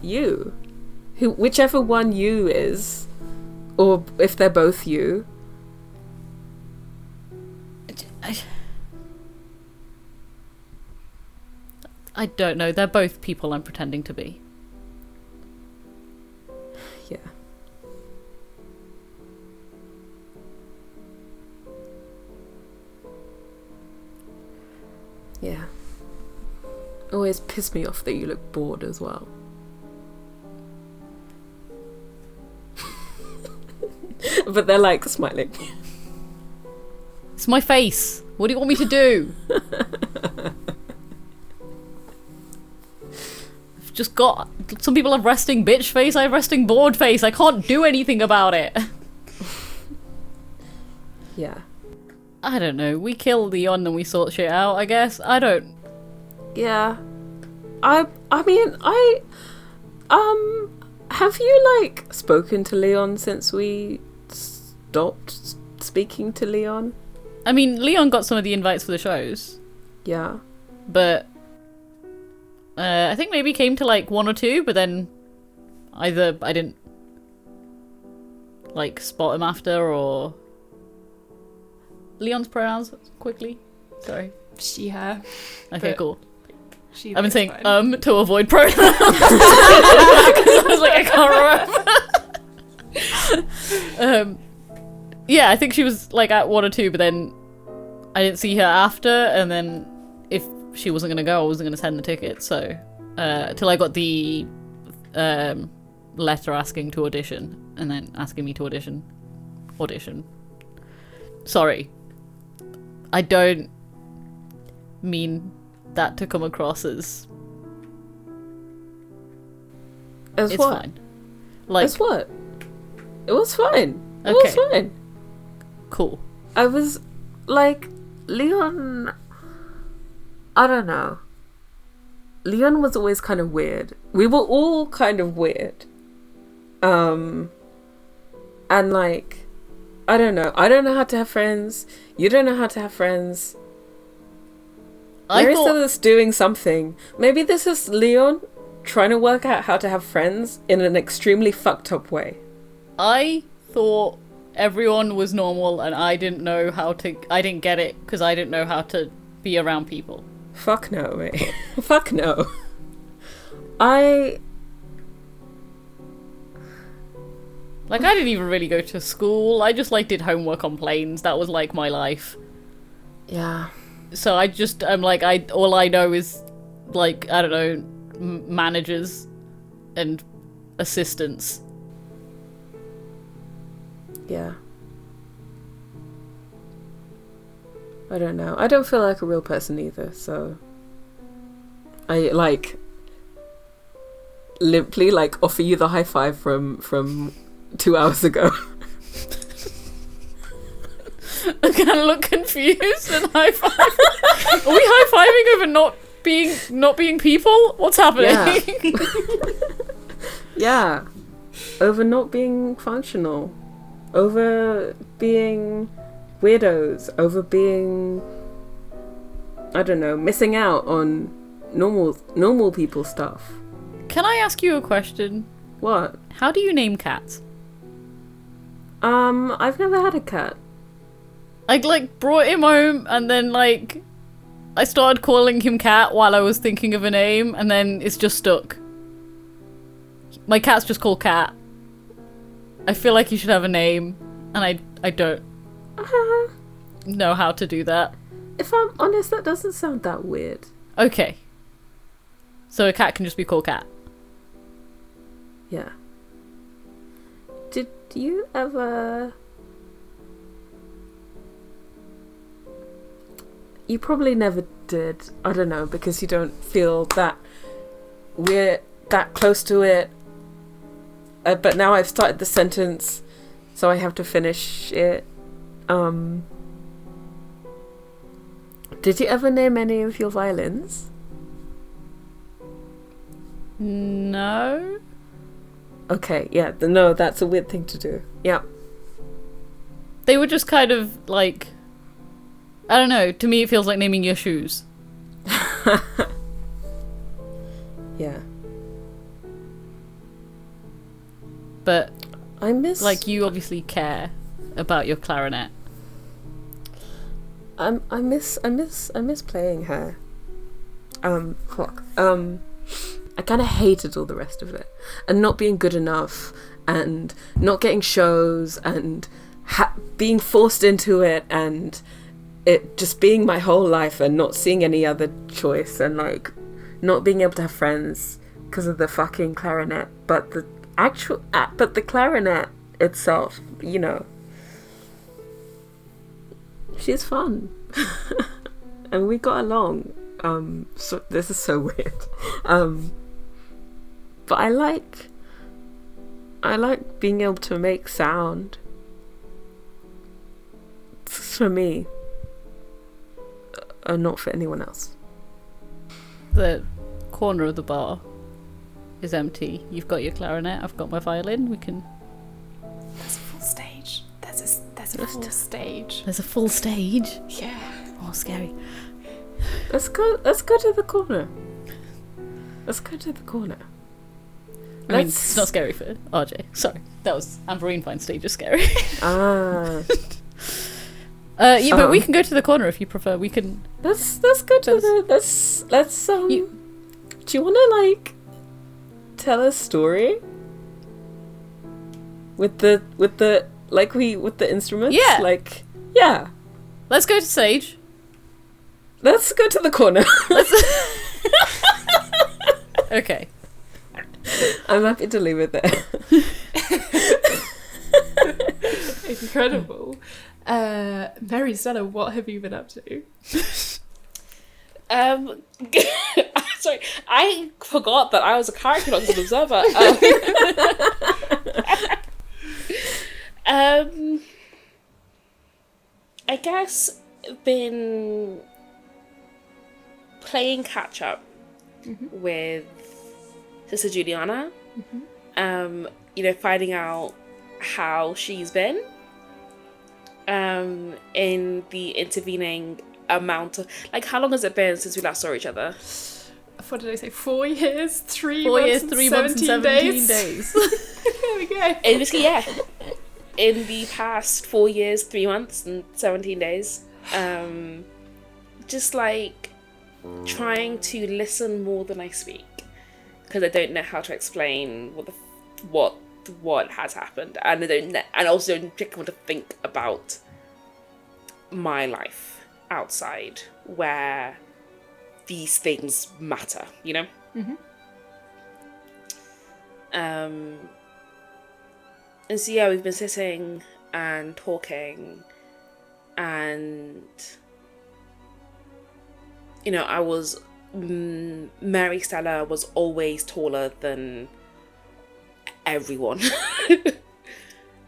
B: you. Whichever one you is, or if they're both you.
C: I don't know. They're both people I'm pretending to be.
B: Yeah. Yeah. Always piss me off that you look bored as well. But they're like smiling.
C: It's my face. What do you want me to do? I've just got... Some people have resting bitch face, I have resting bored face. I can't do anything about it.
B: Yeah.
C: I don't know. We kill Leon and we sort shit out, I guess. I don't...
B: Yeah. I mean, have you, like, spoken to Leon since we stopped speaking to Leon.
C: I mean, Leon got some of the invites for the shows.
B: Yeah.
C: But I think maybe came to like 1 or 2, but then either I didn't like spot him after, or Leon's pronouns quickly. Sorry.
A: She, her.
C: Okay, cool.
A: She,
C: I've been saying
A: fine.
C: to avoid pronouns. 'Cause I was like, I can't remember. Yeah, I think she was like at 1 or 2, but then I didn't see her after, and then if she wasn't gonna go, I wasn't gonna send the ticket. So till I got the letter asking to audition, and then asking me to audition. Sorry, I don't mean that to come across as it's
B: what?
C: fine. Like,
B: As what? It was fine. It
C: Okay.
B: was fine.
C: cool.
B: I was like, Leon, I don't know. Leon was always kind of weird. We were all kind of weird. And like, I don't know. I don't know how to have friends. You don't know how to have friends. There is us doing something. Maybe this is Leon trying to work out how to have friends in an extremely fucked up way.
C: I thought everyone was normal, and I didn't know how to. I didn't get it because I didn't know how to be around people.
B: Fuck no, mate. Fuck no. I
C: didn't even really go to school. I just like did homework on planes. That was like my life.
B: yeah.
C: So I'm like, all I know is like, I don't know, managers and assistants.
B: Yeah. I don't know. I don't feel like a real person either, so I like limply like offer you the high five from 2 hours ago.
C: I kind of look confused and high five. Are we high fiving over not being people? What's happening?
B: Yeah. Over not being functional. Over being weirdos. Over being, I don't know, missing out on normal people stuff.
C: Can I ask you a question?
B: What?
C: How do you name cats?
B: I've never had a cat.
C: I like brought him home, and then like I started calling him Cat while I was thinking of a name, and then it's just stuck. My cat's just called Cat. I feel like he should have a name, and I don't know how to do that.
B: If I'm honest, that doesn't sound that weird.
C: Okay. So a cat can just be called Cat.
B: Yeah. Did you ever... You probably never did. I don't know, because you don't feel that we're that close to it. But now I've started the sentence, so I have to finish it. Did you ever name any of your violins?
C: No.
B: Okay, yeah. No, that's a weird thing to do. Yeah.
C: They were just kind of like, I don't know, to me it feels like naming your shoes.
B: Yeah.
C: But
B: I miss...
C: like, you obviously care about your clarinet.
B: I miss playing her. Fuck. I kind of hated all the rest of it, and not being good enough, and not getting shows, and being forced into it, and it just being my whole life, and not seeing any other choice, and like not being able to have friends because of the fucking clarinet. But the clarinet itself, you know, she's fun. And we got along. So this is so weird. But I like being able to make sound. It's for me, and not for anyone else.
C: The corner of the bar is empty. You've got your clarinet, I've got my violin. We can...
A: There's a full stage. There's There's a full stage.
C: There's a full stage.
A: Yeah.
C: Oh, scary.
B: Let's go to the corner. Let's go to the corner.
C: I mean, it's not scary for RJ. Sorry, that was Ambereen finds stages scary.
B: Ah.
C: Yeah, but we can go to the corner if you prefer. We can.
B: Let's go to the. Let's. Do you want to like tell a story with the instruments?
C: Yeah.
B: Like, yeah.
C: Let's go to stage.
B: Let's go to the corner.
C: Okay.
B: I'm happy to leave it there.
A: Incredible. Mary Stella, what have you been up to?
D: Sorry, I forgot that I was a character, not just an observer. I guess been playing catch up with Sister Juliana. Finding out how she's been in the intervening amount of, like, how long has it been since we last saw each other?
A: What did I say? 4 years, 3
C: 4
A: months,
C: years,
A: and
C: 3 months, and 17 days.
A: There we go.
D: And basically, yeah, in the past 4 years, 3 months, and 17 days, just like trying to listen more than I speak, because I don't know how to explain what has happened, and I also don't particularly want to think about my life outside where these things matter, you know? And so yeah, we've been sitting and talking, and Mary Stella was always taller than everyone.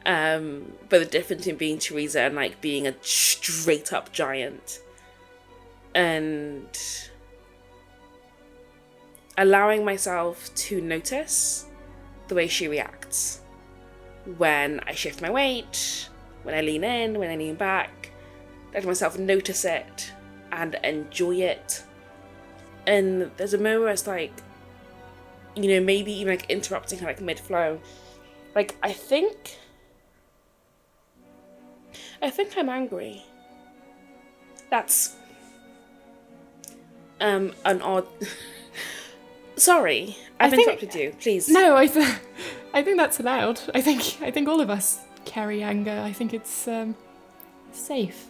D: But the difference in being Teresa and like being a straight up giant, and allowing myself to notice the way she reacts when I shift my weight, when I lean in, when I lean back, let myself notice it and enjoy it. And there's a moment where it's like, maybe even like interrupting her like mid-flow. Like, I think I'm angry. That's an odd. Sorry, I've interrupted you. Please.
A: No, I think that's allowed. I think all of us carry anger. I think it's safe.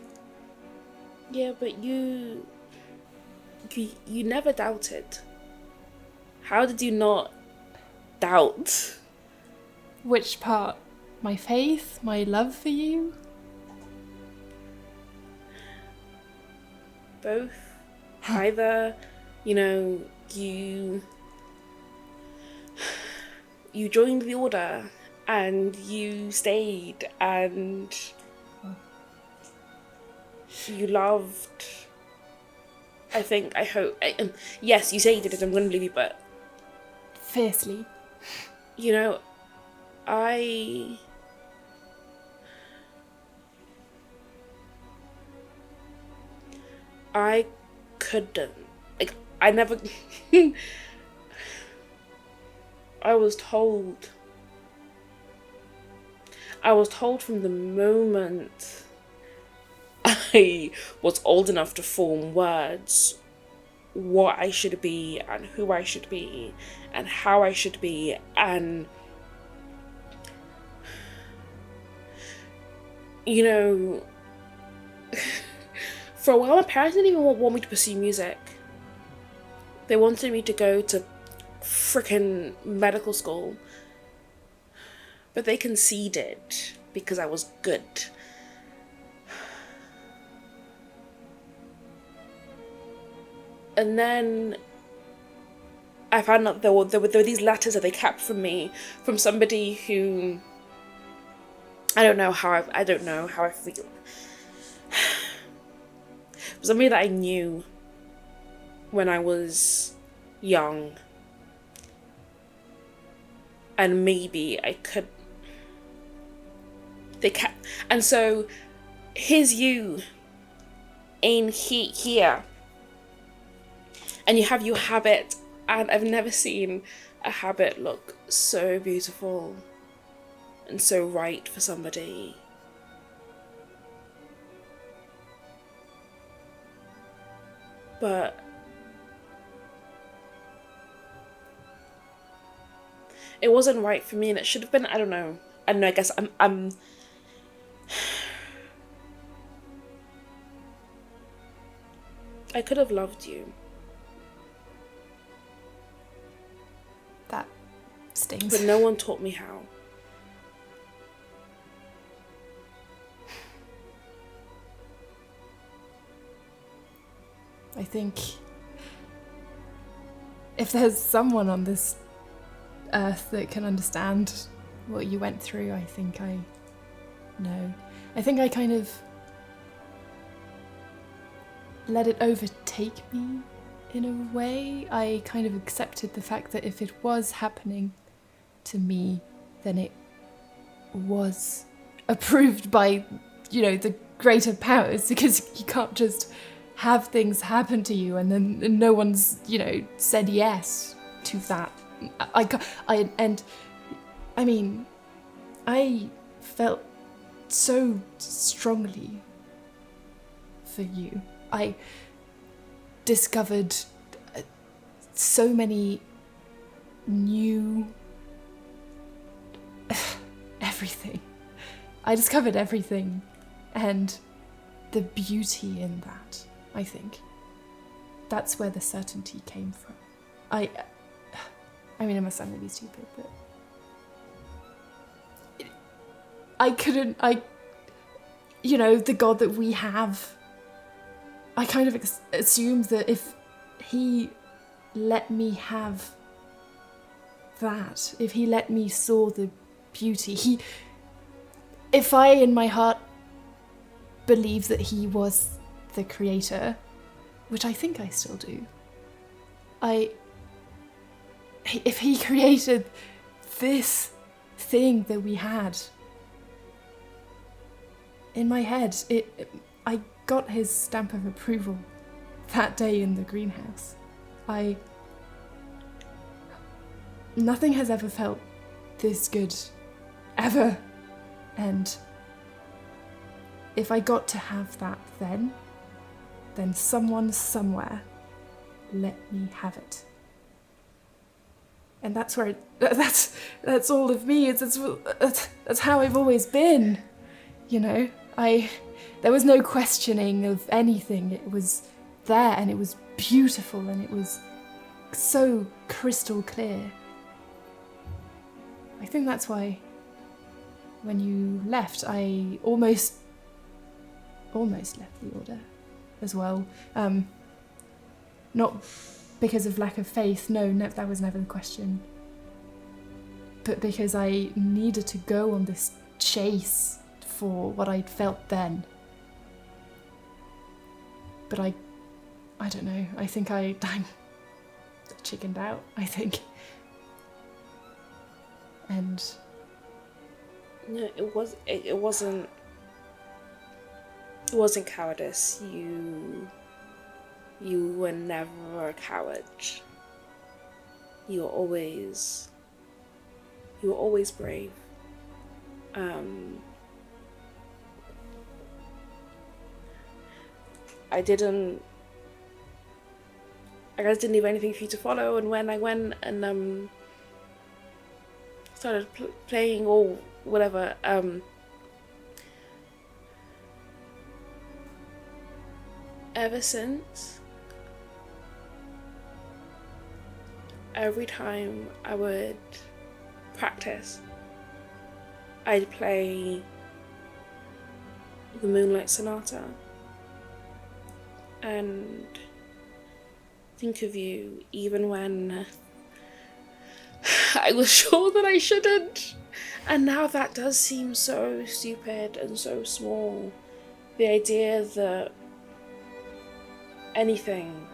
D: Yeah, but you never doubted. How did you not doubt?
A: Which part? My faith? My love for you?
D: Both. Either, you joined the order and you stayed and you loved. I hope. Yes, you say you did it, I'm going to believe you, but
A: Fiercely.
D: I couldn't. Like, I never. I was told from the moment I was old enough to form words what I should be and who I should be and how I should be, and for a while my parents didn't even want me to pursue music. They wanted me to go to frickin' medical school, but they conceded because I was good. And then I found out there were these letters that they kept from me, from somebody who I don't know how I feel. Somebody that I knew when I was young, and maybe I could And so here's you in here, and you have your habit, and I've never seen a habit look so beautiful and so right for somebody. But it wasn't right for me, and it should have been. I don't know. I guess I'm I could have loved you.
A: That stings.
D: But no one taught me how.
A: I think if there's someone on this earth that can understand what you went through, I think I know. I think I kind of let it overtake me in a way. I kind of accepted the fact that if it was happening to me, then it was approved by, the greater powers, because you can't just have things happen to you and then no one's, said yes to that. I felt so strongly for you. I discovered so many new everything. I discovered everything, and the beauty in that, I think. That's where the certainty came from. I mean, it must sound really stupid, but the God that we have, I kind of assumed that if he let me have that, if he let me saw the beauty, if I in my heart believe that he was the creator, which I think I still do, if he created this thing that we had, in my head, I got his stamp of approval that day in the greenhouse. Nothing has ever felt this good, ever. And if I got to have that then someone somewhere let me have it. And that's where that's all of me. That's how I've always been, There was no questioning of anything. It was there, and it was beautiful, and it was so crystal clear. I think that's why when you left, I almost left the order as well. Not because of lack of faith, no, that was never the question. But because I needed to go on this chase for what I'd felt then. But I don't know, I think I chickened out, I think. And
D: no, it wasn't cowardice. You were never a coward. You were always brave. I guys didn't leave anything for you to follow, and when I went and started playing or whatever, ever since, every time I would practice, I'd play the Moonlight Sonata and think of you even when I was sure that I shouldn't. And now that does seem so stupid and so small. The idea that anything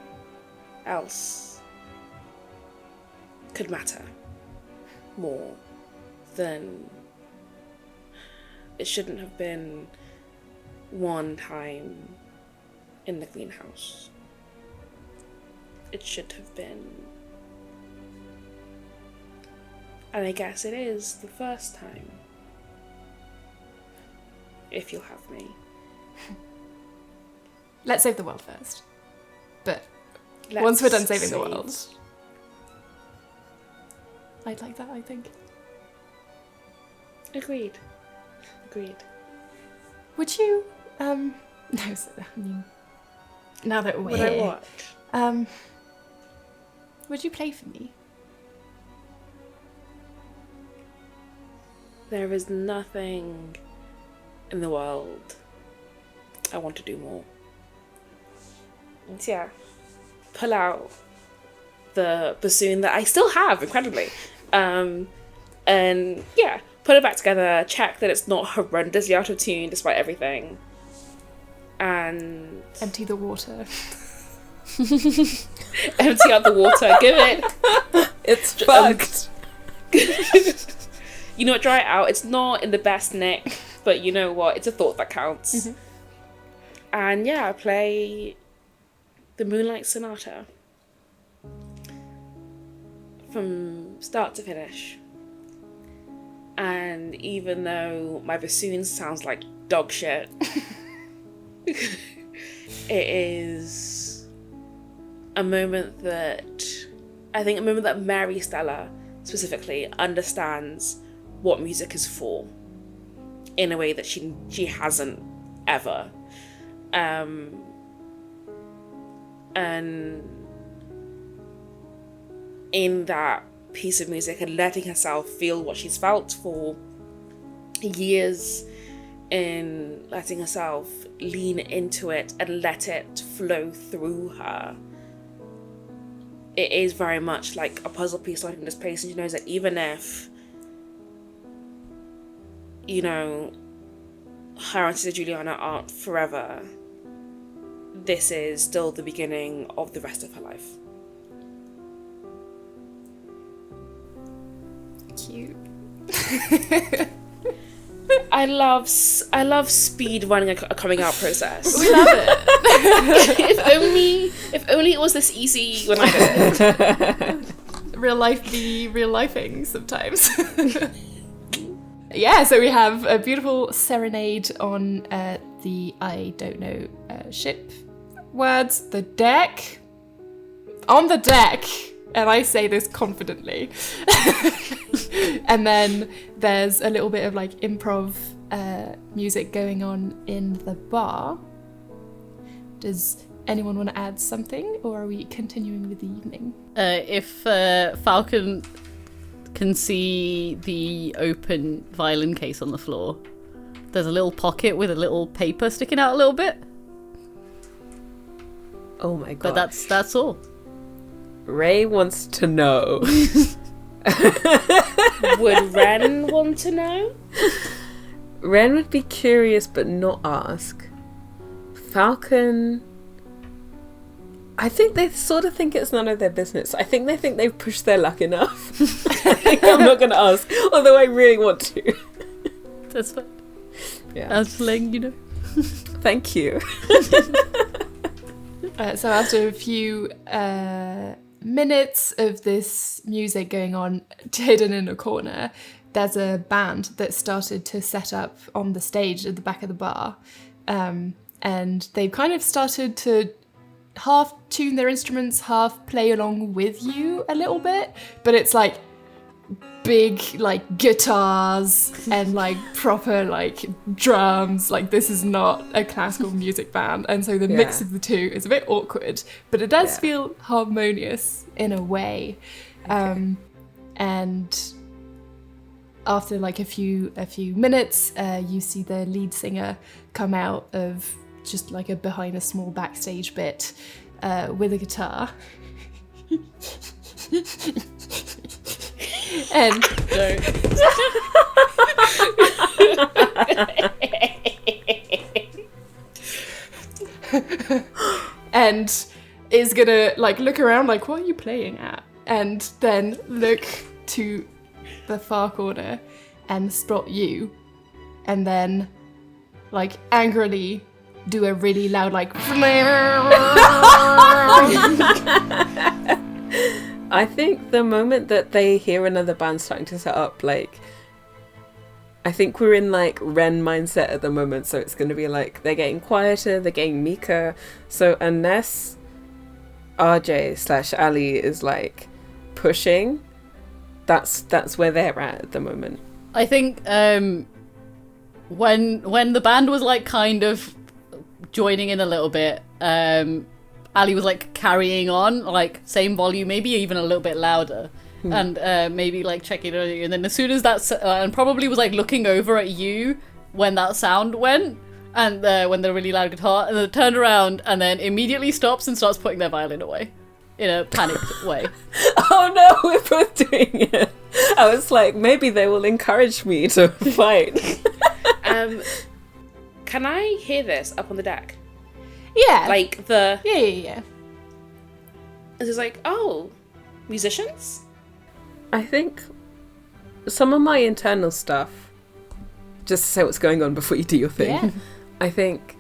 D: else could matter more than it shouldn't have been one time in the clean house. It should have been, and I guess it is the first time, if you'll have me.
A: Let's save the world first. But once we're done saving the world, I'd like that, I think.
D: Agreed.
A: Would you, no, so, I mean, now that we're
D: Would
A: here,
D: I watch?
A: Would you play for me?
D: There is nothing in the world I want to do more. And yeah, pull out the bassoon that I still have, incredibly. And yeah, put it back together, check that it's not horrendously out of tune despite everything. And
A: Empty the water.
D: empty out the water, give it.
B: It's fucked.
D: You know what, dry it out. It's not in the best nick, but you know what? It's a thought that counts.
A: Mm-hmm.
D: And yeah, play the Moonlight Sonata from start to finish. And even though my bassoon sounds like dog shit, it is a moment that Mary Stella specifically understands what music is for in a way that she hasn't ever. And in that piece of music and letting herself feel what she's felt for years, in letting herself lean into it and let it flow through her, it is very much like a puzzle piece starting this place, and she knows that even if, you know, her and Sister Juliana aren't forever, this is still the beginning of the rest of her life.
A: Cute.
D: I love speed running a coming out process.
A: We love it.
D: if only it was this easy when I did it.
A: Real life be real lifing sometimes. Yeah, so we have a beautiful serenade on the, I don't know, ship words, the deck. On the deck, and I say this confidently. And then there's a little bit of like improv music going on in the bar. Does anyone want to add something, or are we continuing with the evening?
C: If Falcon can see the open violin case on the floor, there's a little pocket with a little paper sticking out a little bit.
B: Oh my god.
C: But that's all.
B: Ray wants to know.
D: Would Ren want to know?
B: Ren would be curious but not ask. Falcon, I think they sort of think it's none of their business. I think they think they've pushed their luck enough. I think I'm not going to ask, although I really want to.
C: That's fine.
B: Yeah.
C: I was just letting you know.
B: Thank you.
A: So after a few minutes of this music going on, hidden in a corner, there's a band that started to set up on the stage at the back of the bar. And they've kind of started to half tune their instruments, half play along with you a little bit. But it's like big like guitars and like proper like drums. Like this is not a classical music band, and so the mix of the two is a bit awkward, but it does feel harmonious in a way. And after like a few minutes, you see the lead singer come out of just like a behind a small backstage bit with a guitar. And and is gonna like look around like, what are you playing at? And then look to the far corner and spot you and then like angrily do a really loud like
B: I think the moment that they hear another band starting to set up, like, I think we're in like Ren mindset at the moment, so it's going to be like they're getting quieter, they're getting meeker. So unless RJ/Ali is like pushing, that's where they're at the moment.
C: I think when the band was like kind of joining in a little bit, Ali was like carrying on, like same volume, maybe even a little bit louder, and maybe like checking on you. And then as soon as that, and probably was like looking over at you when that sound went, and when the really loud guitar, and then turned around and then immediately stops and starts putting their violin away in a panicked way.
B: Oh no, we're both doing it. I was like, maybe they will encourage me to fight.
D: Can I hear this up on the deck?
A: yeah,
D: Like the...
A: yeah.
D: It's just like, oh, musicians?
B: I think some of my internal stuff, just to say what's going on before you do your thing,
A: Yeah.
B: I think,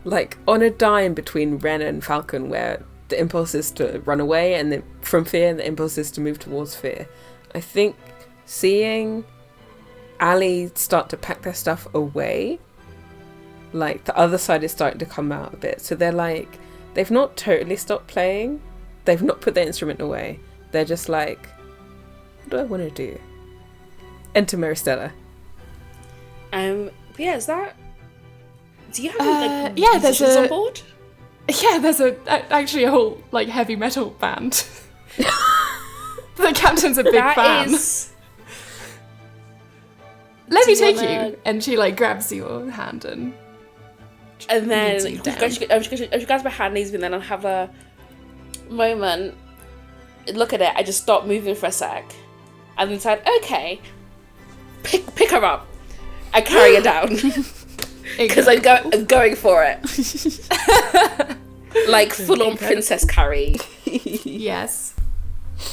B: like, on a dime between Ren and Falcon, where the impulse is to run away, and then from fear, the impulse is to move towards fear. I think seeing Ali start to pack their stuff away, like, the other side is starting to come out a bit. So they're like, they've not totally stopped playing, they've not put their instrument away. They're just like, what do I want to do? Enter Maristella.
D: Yeah, is that... Do you have like
A: yeah, there's
D: musicians
A: a-
D: on board?
A: Yeah, there's actually a whole like heavy metal band. The captain's a big
D: That
A: fan.
D: is...
A: Let me
D: Do you
A: take
D: wanna-
A: you, and she like grabs your hand and
D: And then
A: leads you down.
D: she grabs my hand, leaves me, and then I'll have a moment, look at it, I just stop moving for a sec, and then decide, okay, pick her up. I carry her down. Because I'm going for it. Like full-on princess carry.
A: Yes.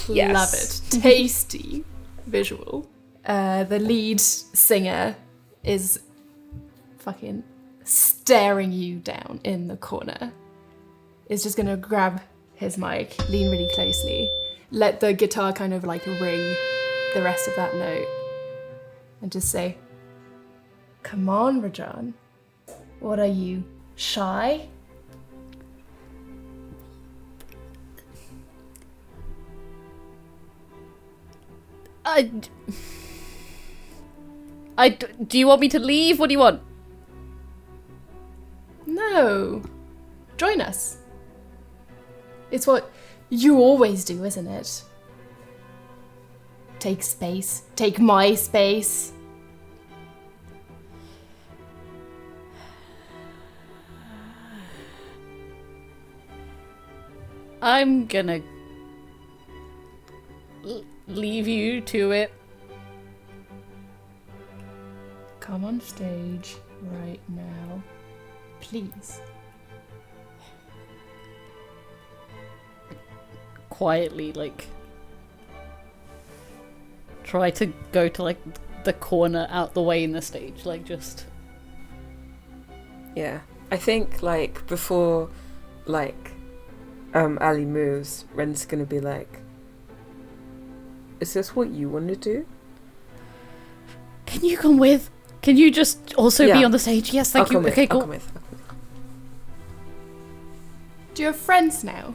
D: Yes.
A: Love it. Tasty visual. The lead singer is fucking staring you down in the corner. Is just gonna grab his mic, lean really closely, let the guitar kind of like ring the rest of that note, and just say, "Come on, Rajan. What are you, shy?"
C: Do you want me to leave? What do you want?
A: No. Join us. It's what you always do, isn't it? Take space. Take my space.
C: I'm gonna leave you to it.
A: Come on stage right now. Please.
C: Quietly, like, try to go to like the corner out the way in the stage, like just...
B: Yeah. I think, like, before, like, Ali moves, Ren's gonna be like, is this what you want to do?
C: Can you come with? Can you just also be
B: Yeah.
C: on the stage? Yes, thank
B: I'll
C: you.
B: come with,
C: Okay,
B: I'll
C: cool.
B: come with.
A: Do you have friends now?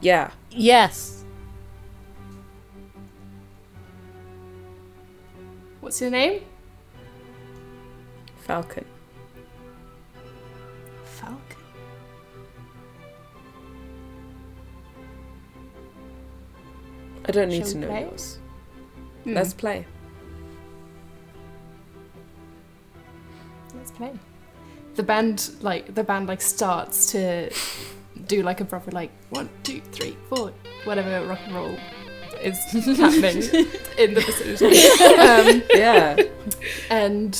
B: Yeah.
C: Yes.
A: What's your name?
B: Falcon.
A: Falcon.
B: I don't need
A: Shall
B: to
A: we
B: know
A: play?
B: yours.
A: Hmm.
B: Let's play.
A: Let's play. The band starts to do like a proper like 1, 2, 3, 4, whatever rock and roll is happening in the vicinity.
B: Yeah.
A: And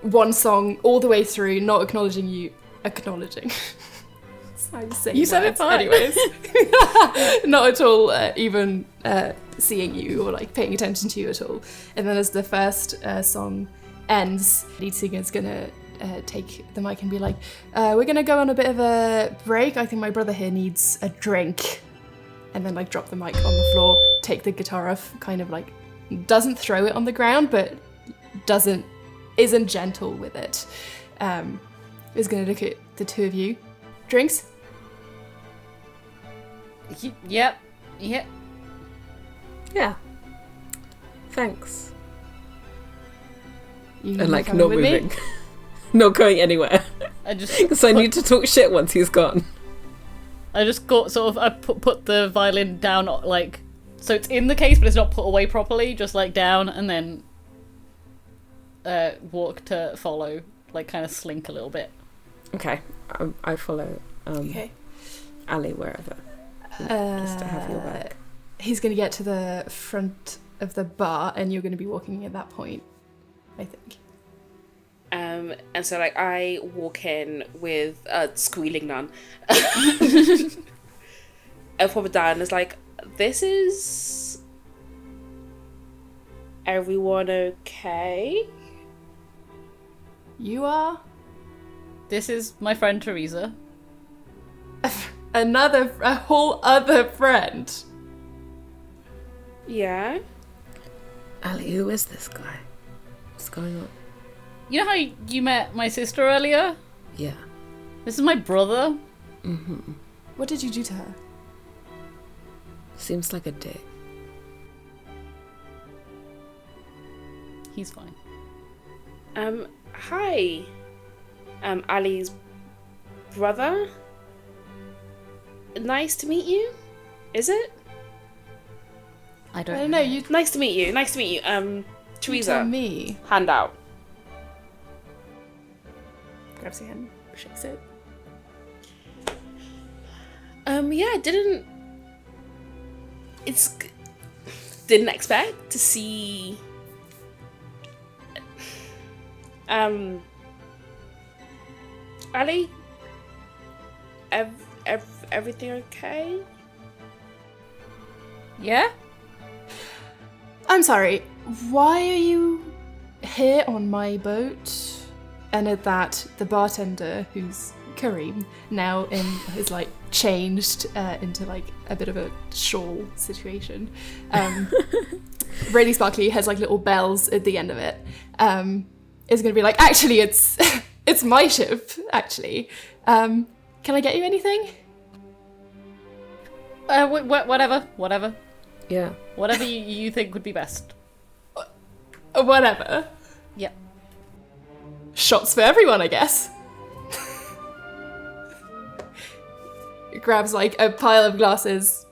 A: one song all the way through, not acknowledging you, acknowledging. I just say
C: You said it
A: words
C: fine.
A: anyways. Not at all even seeing you or like paying attention to you at all. And then as the first song ends, lead singer's gonna take the mic and be like, we're gonna go on a bit of a break. I think my brother here needs a drink. And then like drop the mic on the floor, take the guitar off, kind of like doesn't throw it on the ground, but isn't gentle with it. Is gonna look at the two of you. Drinks?
C: Yep.
B: Yeah. Thanks.
A: You
B: And like
A: coming
B: not
A: with me?
B: moving. Not going anywhere.
C: I just
B: Because I need to talk shit once he's gone.
C: I just got I put the violin down, like, so it's in the case, but it's not put away properly, just like down, and then walk to follow, like kind of slink a little bit.
B: Okay, I follow
A: Okay.
B: Ali wherever. Just to have your back.
A: He's gonna get to the front of the bar, and you're gonna be walking at that point, I think.
D: And so like I walk in with squealing nun. I pop it down and it's like, this is everyone okay?
A: You are
C: This is my friend Teresa.
A: a whole other friend.
D: Yeah.
B: Ali, who is this guy? What's going on?
C: You know how you met my sister earlier?
B: Yeah.
C: This is my brother.
B: Mm-hmm.
A: What did you do to her?
B: Seems like a dick.
C: He's fine.
D: Hi. Ali's brother. Nice to meet you. Is it?
C: I
A: I
C: don't
A: don't know. You
D: Nice to meet you. Nice to meet you. Teresa.
A: tell me.
D: Hand out.
A: Grabs your hand, shakes it.
D: Yeah, didn't expect to see Ali, everything okay?
C: Yeah?
A: I'm sorry. Why are you here on my boat? And at that, the bartender, who's Kareem, now is like changed into like a bit of a shawl situation. Really sparkly, has like little bells at the end of it. Is gonna be like, actually, it's it's my ship. Actually, can I get you anything?
C: Whatever.
B: Yeah.
C: Whatever you think would be best.
A: Whatever.
C: Yep.
A: Shots for everyone, I guess. Grabs like a pile of glasses.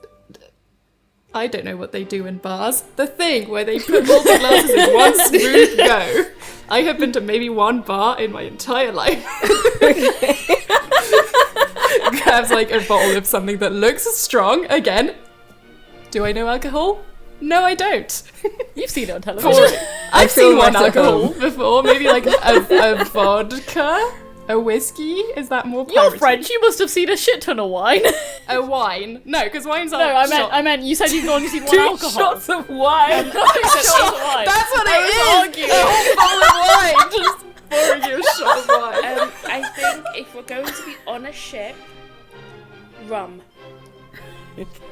A: I don't know what they do in bars. The thing where they put all the glasses in one smooth go. I have been to maybe one bar in my entire life. Grabs like a bottle of something that looks strong. Again, do I know alcohol? No, I don't.
C: You've seen it on television.
A: I've
B: feel
A: seen one
B: right at
A: alcohol
B: home.
A: before. Maybe like a vodka, a whiskey. Is that more?
C: You're
A: piratey?
C: French. You must have seen a shit ton of wine.
A: A wine? No, because wine's
C: No,
A: like
C: I meant you said you've only seen one alcohol.
B: Shots of wine.
C: You said shots of wine.
A: That's what it is.
C: arguing.
A: A whole bottle of wine. Just pouring you a shot of wine.
D: I think if we're going to be on a ship, rum.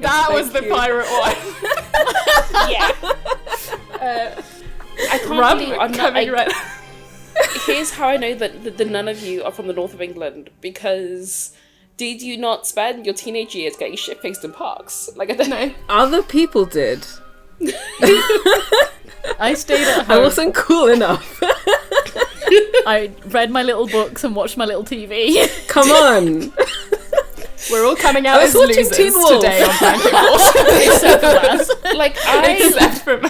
A: That was the
B: Thank you.
A: pirate wine.
D: Yeah. I can't
A: Rum
D: believe I'm not.
A: coming right.
D: Here's how I know that the none of you are from the north of England, because did you not spend your teenage years getting shit faced in parks? Like I don't know.
B: Other people did.
C: I stayed at
B: I
C: home.
B: wasn't cool enough.
C: I read my little books and watched my little TV.
B: Come on.
A: We're all coming out
B: I
A: as
B: was watching
A: losers
B: Teen Wolf.
A: today on Blanket Force.
C: Except for that.
D: Like I.
A: Except for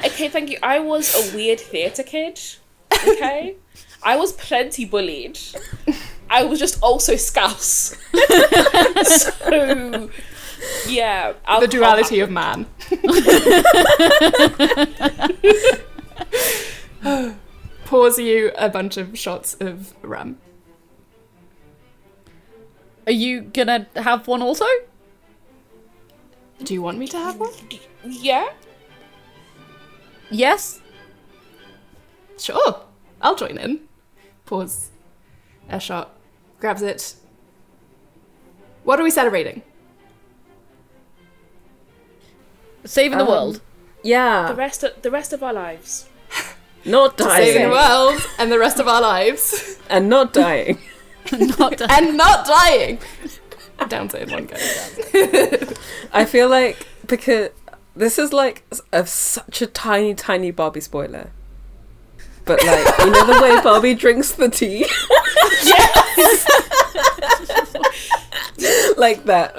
D: Okay, thank you. I was a weird theatre kid. Okay, I was plenty bullied. I was just also scouse. So yeah,
A: the duality of man. Pours you a bunch of shots of rum.
C: Are you gonna have one also?
A: Do you want me to have one?
D: Yeah?
C: Yes?
A: Sure. I'll join in. Pause. Eshot grabs it. What are we celebrating?
C: Saving the world.
B: Yeah.
D: The rest of our lives.
B: Not dying.
A: Saving the world and the rest of our lives.
B: And not dying.
C: Not done.
A: And not dying. Down to in one go.
B: I feel like, because this is like such a tiny, tiny Barbie spoiler. But like, you know the way Barbie drinks the tea?
D: Yes!
B: Like that.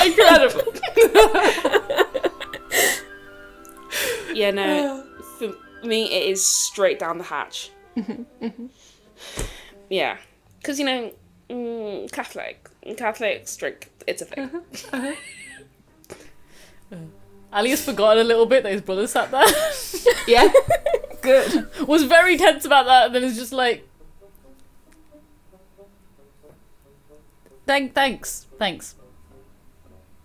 A: Incredible.
D: Yeah, no. For me, it is straight down the hatch. Yeah. Because, you know, Catholics drink. It's a thing.
C: Ali has forgotten a little bit that his brother sat there.
A: Yeah. Good.
C: Was very tense about that, and then it's just like... Thanks.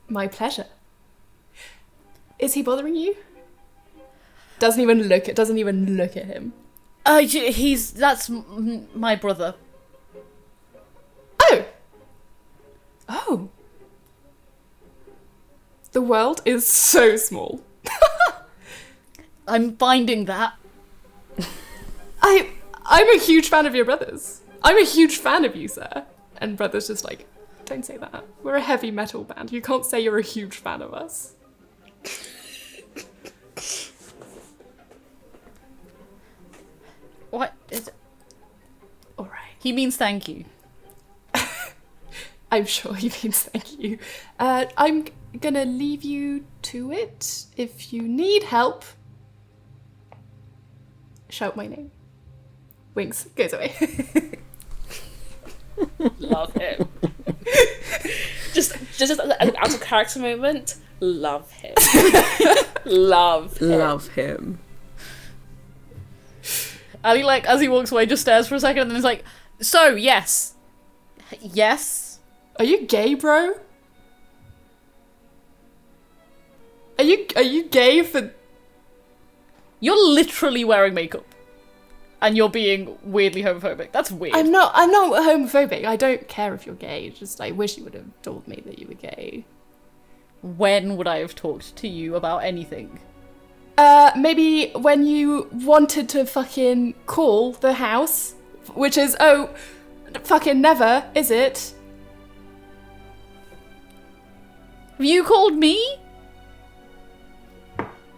A: My pleasure. Is he bothering you? Doesn't even look at him.
C: That's my brother.
A: Oh. The world is so small.
C: I'm finding that.
A: I'm a huge fan of your brothers. I'm a huge fan of you, sir. And brother's just like, don't say that. We're a heavy metal band. You can't say you're a huge fan of us.
C: What is it?
A: All right.
C: He means thank you.
A: I'm sure he means thank you. I'm gonna leave you to it. If you need help, shout my name. Winks, goes away.
D: Love him. just an out of character moment. Love him. Love him.
C: Ali, like, as he walks away, just stares for a second and then is like, so, yes. Yes?
A: Are you gay, bro? Are you gay for...
C: You're literally wearing makeup. And you're being weirdly homophobic. That's weird.
A: I'm not homophobic. I don't care if you're gay. Just I wish you would have told me that you were gay.
C: When would I have talked to you about anything?
A: Maybe when you wanted to fucking call the house, which is, fucking never, is it?
C: Have you called me?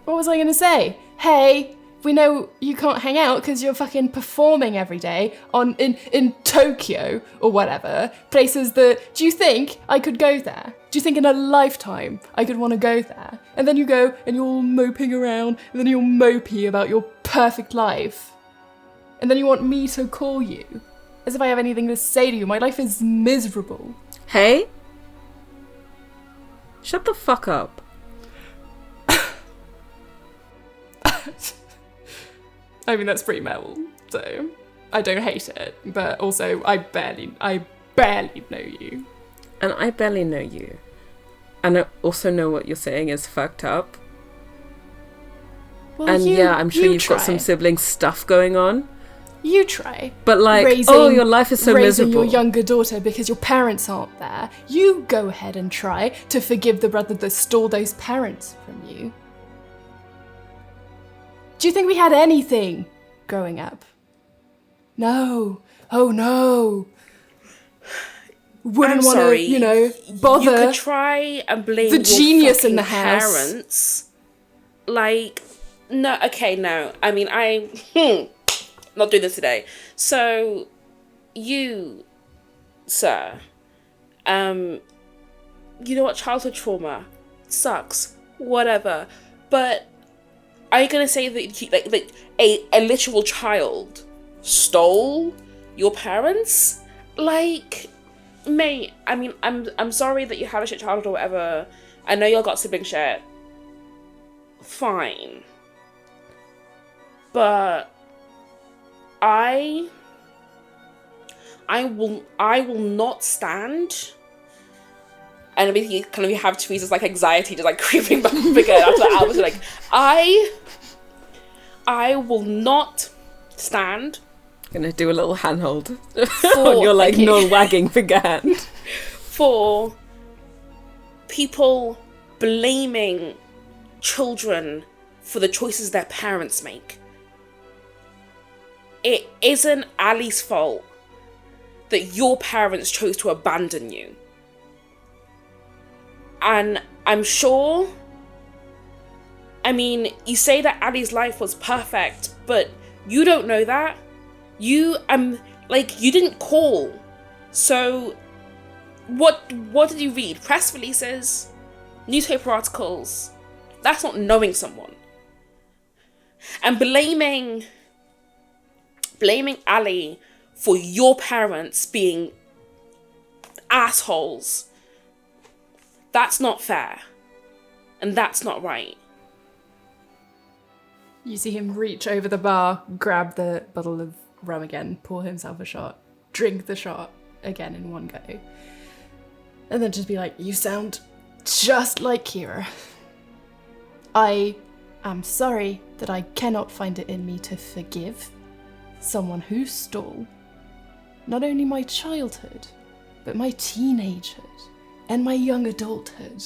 A: What was I gonna say? Hey, we know you can't hang out because you're fucking performing every day in Tokyo or whatever. Places that... Do you think I could go there? Do you think in a lifetime I could want to go there? And then you go and you're all moping around and then you're mopey about your perfect life. And then you want me to call you. As if I have anything to say to you. My life is miserable.
B: Hey? Shut the fuck up.
A: I mean, that's pretty metal, so I don't hate it, but also I barely know you.
B: And I barely know you. And I also know what you're saying is fucked up.
A: Well,
B: and I'm sure you've got some sibling stuff going on.
A: You try.
B: But like, your life is so
A: raising
B: miserable.
A: your younger daughter because your parents aren't there. You go ahead and try to forgive the brother that stole those parents from you. Do you think we had anything growing up? No. Oh no. Wouldn't want to, bother.
D: You could try and blame
A: the
D: your
A: genius in
D: fucking
A: the house.
D: Parents. Like, no, okay, no. I mean, not doing this today. So, you, sir, you know what? Childhood trauma sucks. Whatever. But are you gonna say that a literal child stole your parents? Like, mate, I mean, I'm sorry that you had a shit childhood or whatever. I know y'all got sibling shit. Fine. But I I will not stand. And basically, kind of, you have Teresa's like anxiety just like creeping back again after the hours. Like, I will not stand.
B: Gonna do a little handhold on your like non-wagging finger hand.
D: For people blaming children for the choices their parents make. It isn't Ali's fault that your parents chose to abandon you. And I'm sure, I mean, you say that Ali's life was perfect, but you don't know that. You didn't call. So what did you read? Press releases, newspaper articles. That's not knowing someone. And blaming Ali for your parents being assholes, that's not fair. And that's not right.
A: You see him reach over the bar, grab the bottle of rum again, pour himself a shot, drink the shot again in one go. And then just be like, you sound just like Kira. I am sorry that I cannot find it in me to forgive someone who stole not only my childhood, but my teenagehood and my young adulthood.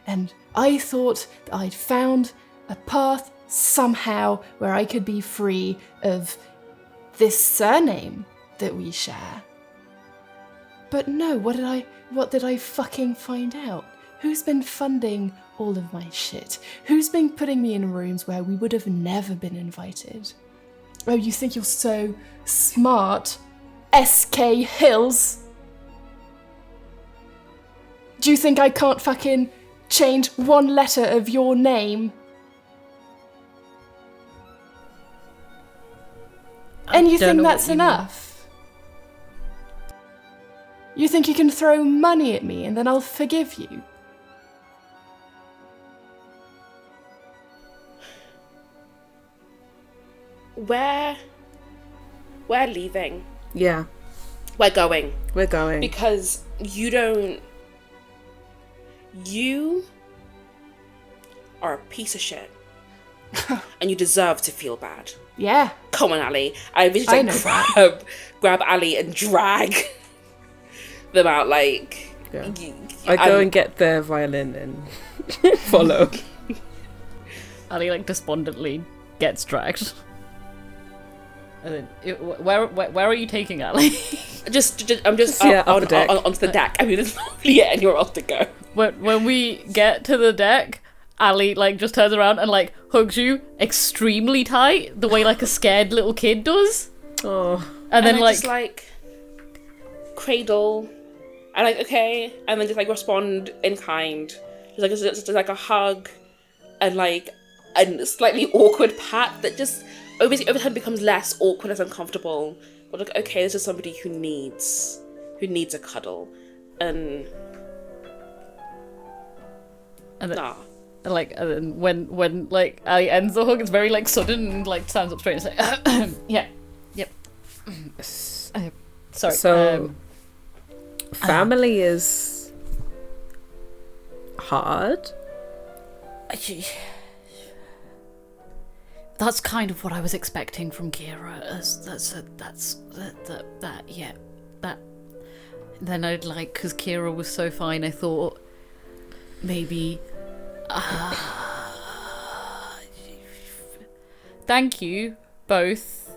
A: And I thought that I'd found a path somehow where I could be free of this surname that we share. But no, what did I fucking find out? Who's been funding all of my shit? Who's been putting me in rooms where we would have never been invited? Oh, you think you're so smart? SK Hills? Do you think I can't fucking change one letter of your name? And you think that's enough? You think you can throw money at me and then I'll forgive you?
D: We're leaving.
B: Yeah.
D: We're going.
B: We're going.
D: Because you are a piece of shit. And you deserve to feel bad.
A: Yeah.
D: Come on, Ali. I just grab Ali and drag them out like...
B: Yeah. I go and get their violin and follow.
C: Ali like despondently gets dragged. And then, where are you taking Ali?
D: I'm just onto the deck. I mean, there's not really anywhere else to go.
C: When we get to the deck, Ali like just turns around and like hugs you extremely tight, the way like a scared little kid does.
B: Oh.
C: And then
D: I just like cradle, and like okay, and then just like respond in kind, just like a hug, and like a slightly awkward pat that just over time becomes less awkward and uncomfortable. But like okay, this is somebody who needs a cuddle, and
C: then, and then when like Ali ends the hug, it's very like sudden and like stands up straight and says, yeah, yep. Sorry.
B: So family is hard.
C: That's kind of what I was expecting from Kira. Then I'd like, because Kira was so fine, I thought maybe. Thank you both.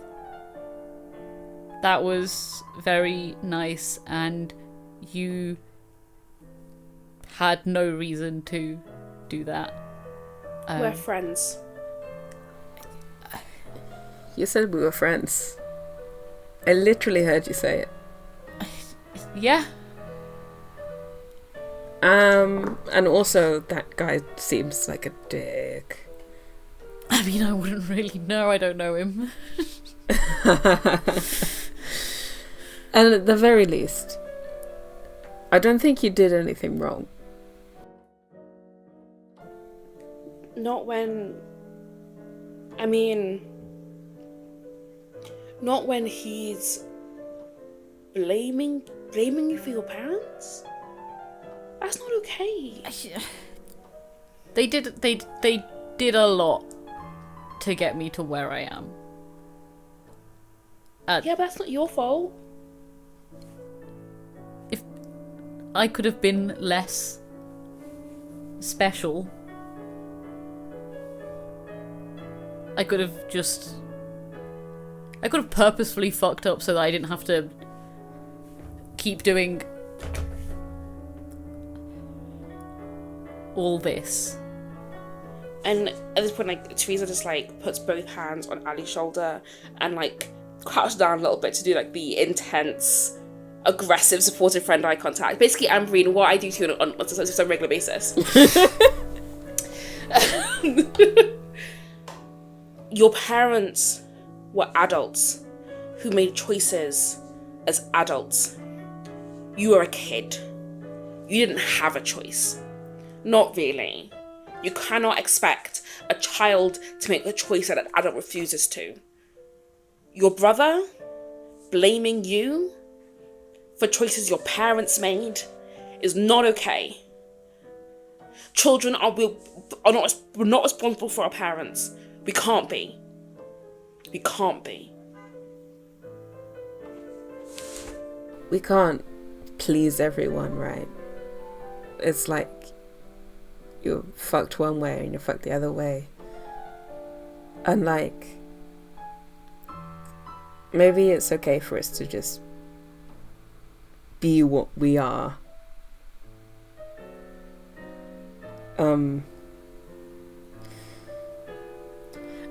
C: That was very nice, and you had no reason to do that.
D: We're friends.
B: You said we were friends. I literally heard you say it.
C: Yeah.
B: And also that guy seems like a dick.
C: I mean, I wouldn't really know. I don't know him.
B: And at the very least, I don't think you did anything wrong.
D: Not when... I mean... Not when he's blaming you for your parents? That's not okay.
C: They did a lot to get me to where I am.
D: Yeah, but that's not your fault.
C: If I could have been less special, I could have purposefully fucked up so that I didn't have to keep doing all this.
D: And at this point, like, Teresa just, like, puts both hands on Ali's shoulder and, like, crouches down a little bit to do, like, the intense, aggressive, supportive friend eye contact. Basically, Ambereen, what I do to you on some regular basis. Your parents were adults who made choices as adults. You were a kid. You didn't have a choice. Not really. You cannot expect a child to make the choice that an adult refuses to. Your brother blaming you for choices your parents made is not okay. Children we're not responsible for our parents. We can't be. We can't be.
B: We can't please everyone, right? It's like you're fucked one way and you're fucked the other way. And like, maybe it's okay for us to just be what we are.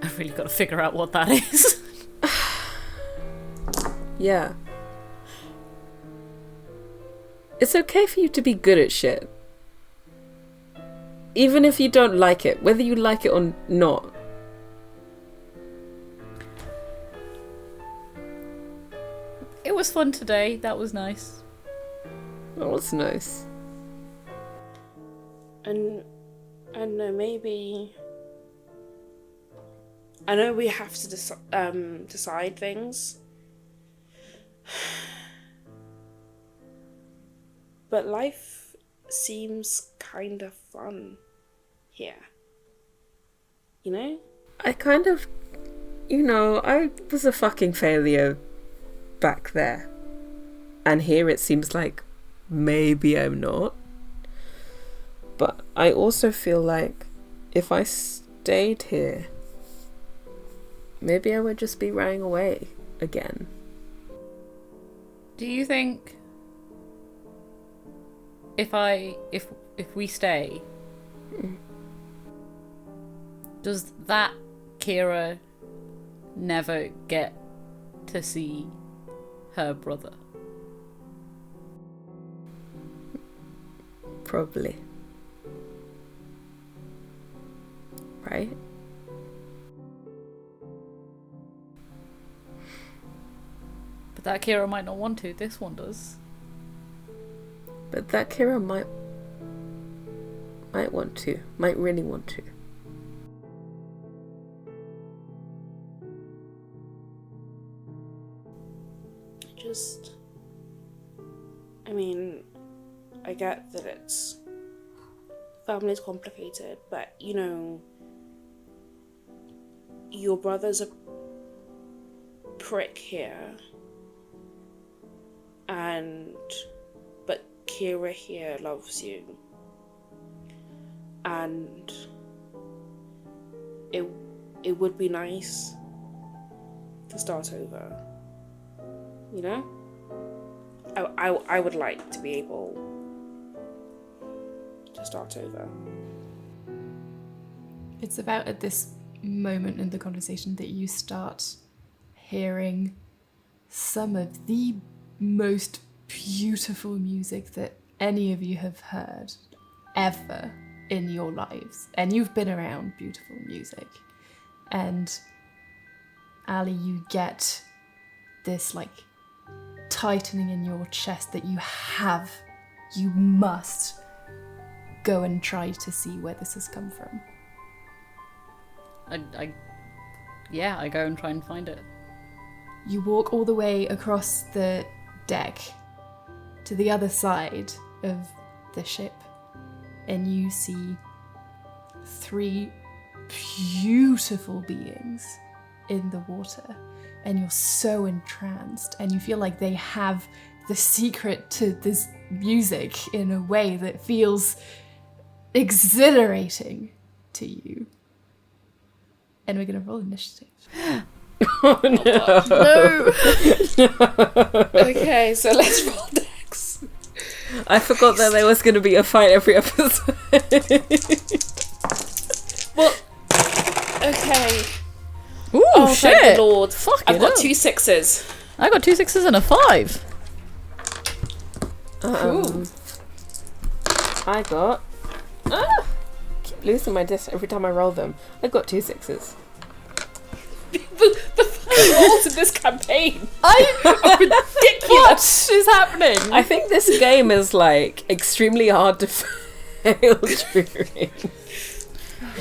C: I've really got to figure out what that is.
B: Yeah. It's okay for you to be good at shit. Even if you don't like it, whether you like it or not.
C: It was fun today. That was nice.
B: That was nice.
D: And I don't know, maybe... I know we have to decide things. But life seems kind of fun here. You know?
B: I kind of... I was a fucking failure back there. And here it seems like maybe I'm not. But I also feel like if I stayed here, maybe I would just be running away again.
C: Do you think if we stay, does that Kira never get to see her brother?
B: Probably. Right?
C: But that Kira might not want to. This one does.
B: But that Kira might want to. Might really want to.
D: I get that family's complicated, but your brother's a prick here, but Kira here loves you, and it would be nice to start over. I would like to be able to start over.
A: It's about at this moment in the conversation that you start hearing some of the most beautiful music that any of you have heard ever in your lives. And you've been around beautiful music. And Ali, you get this tightening in your chest that you must go and try to see where this has come from.
C: I go and try and find it.
A: You walk all the way across the deck to the other side of the ship, and you see 3 beautiful beings in the water, and you're so entranced, and you feel like they have the secret to this music in a way that feels exhilarating to you. And we're gonna roll initiative.
B: Oh no.
D: Okay, so let's roll dex.
B: I forgot that there was going to be a fight every episode.
D: Well, okay.
C: Ooh,
D: Oh,
C: shit!
D: thank the Lord.
C: Fucking
D: I've got
C: hell.
D: 2 6s.
C: I got 2 6s and a 5.
A: Cool.
B: I got... keep losing my disc every time I roll them. I got 2 6s.
D: The fucking rolls in this campaign are
A: What
D: ridiculous.
A: is happening?
B: I think this game is like extremely hard to fail during.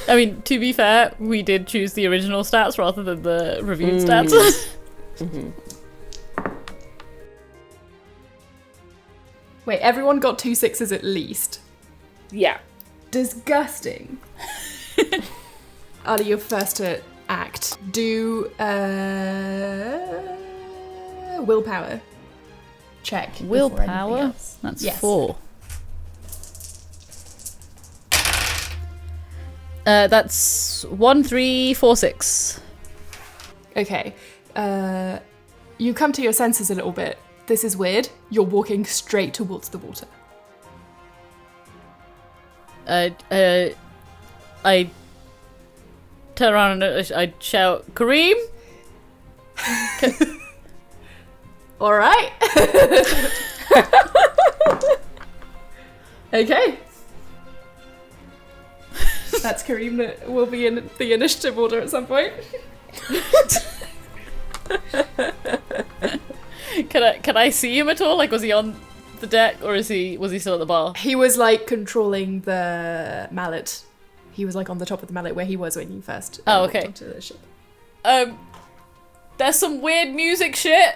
C: I mean, to be fair, we did choose the original stats rather than the reviewed stats.
A: Wait, everyone got 2 6s at least.
D: Yeah.
A: Disgusting. Ali, you're first to act. Do willpower check. before
C: Willpower?
A: anything else.
C: That's
A: Yes.
C: 4. That's 1, 3, 4, 6.
A: Okay. You come to your senses a little bit. This is weird. You're walking straight towards the water.
C: I turn around and I shout, Kareem?
A: All right. Okay. That's Kareem that will be in the initiative order at some point.
C: Can I see him at all? Like, was he on the deck or was he still at the bar?
A: He was like controlling the mallet. He was like on the top of the mallet where he was when you first
C: Oh,
A: walked
C: okay.
A: onto the ship.
C: There's some weird music shit.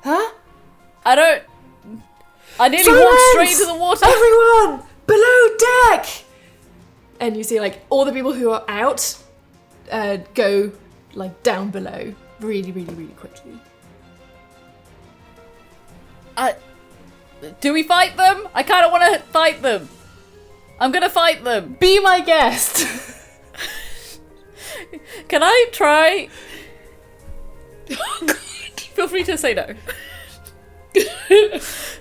A: Huh?
C: I nearly
A: Silence!
C: walked straight into the water.
A: Everyone below deck. And you see like all the people who are out go like down below really, really, really quickly.
C: Do we fight them? I kind of want to fight them. I'm gonna fight them.
A: Be my guest.
C: Can I try? Oh God. Feel free to say no.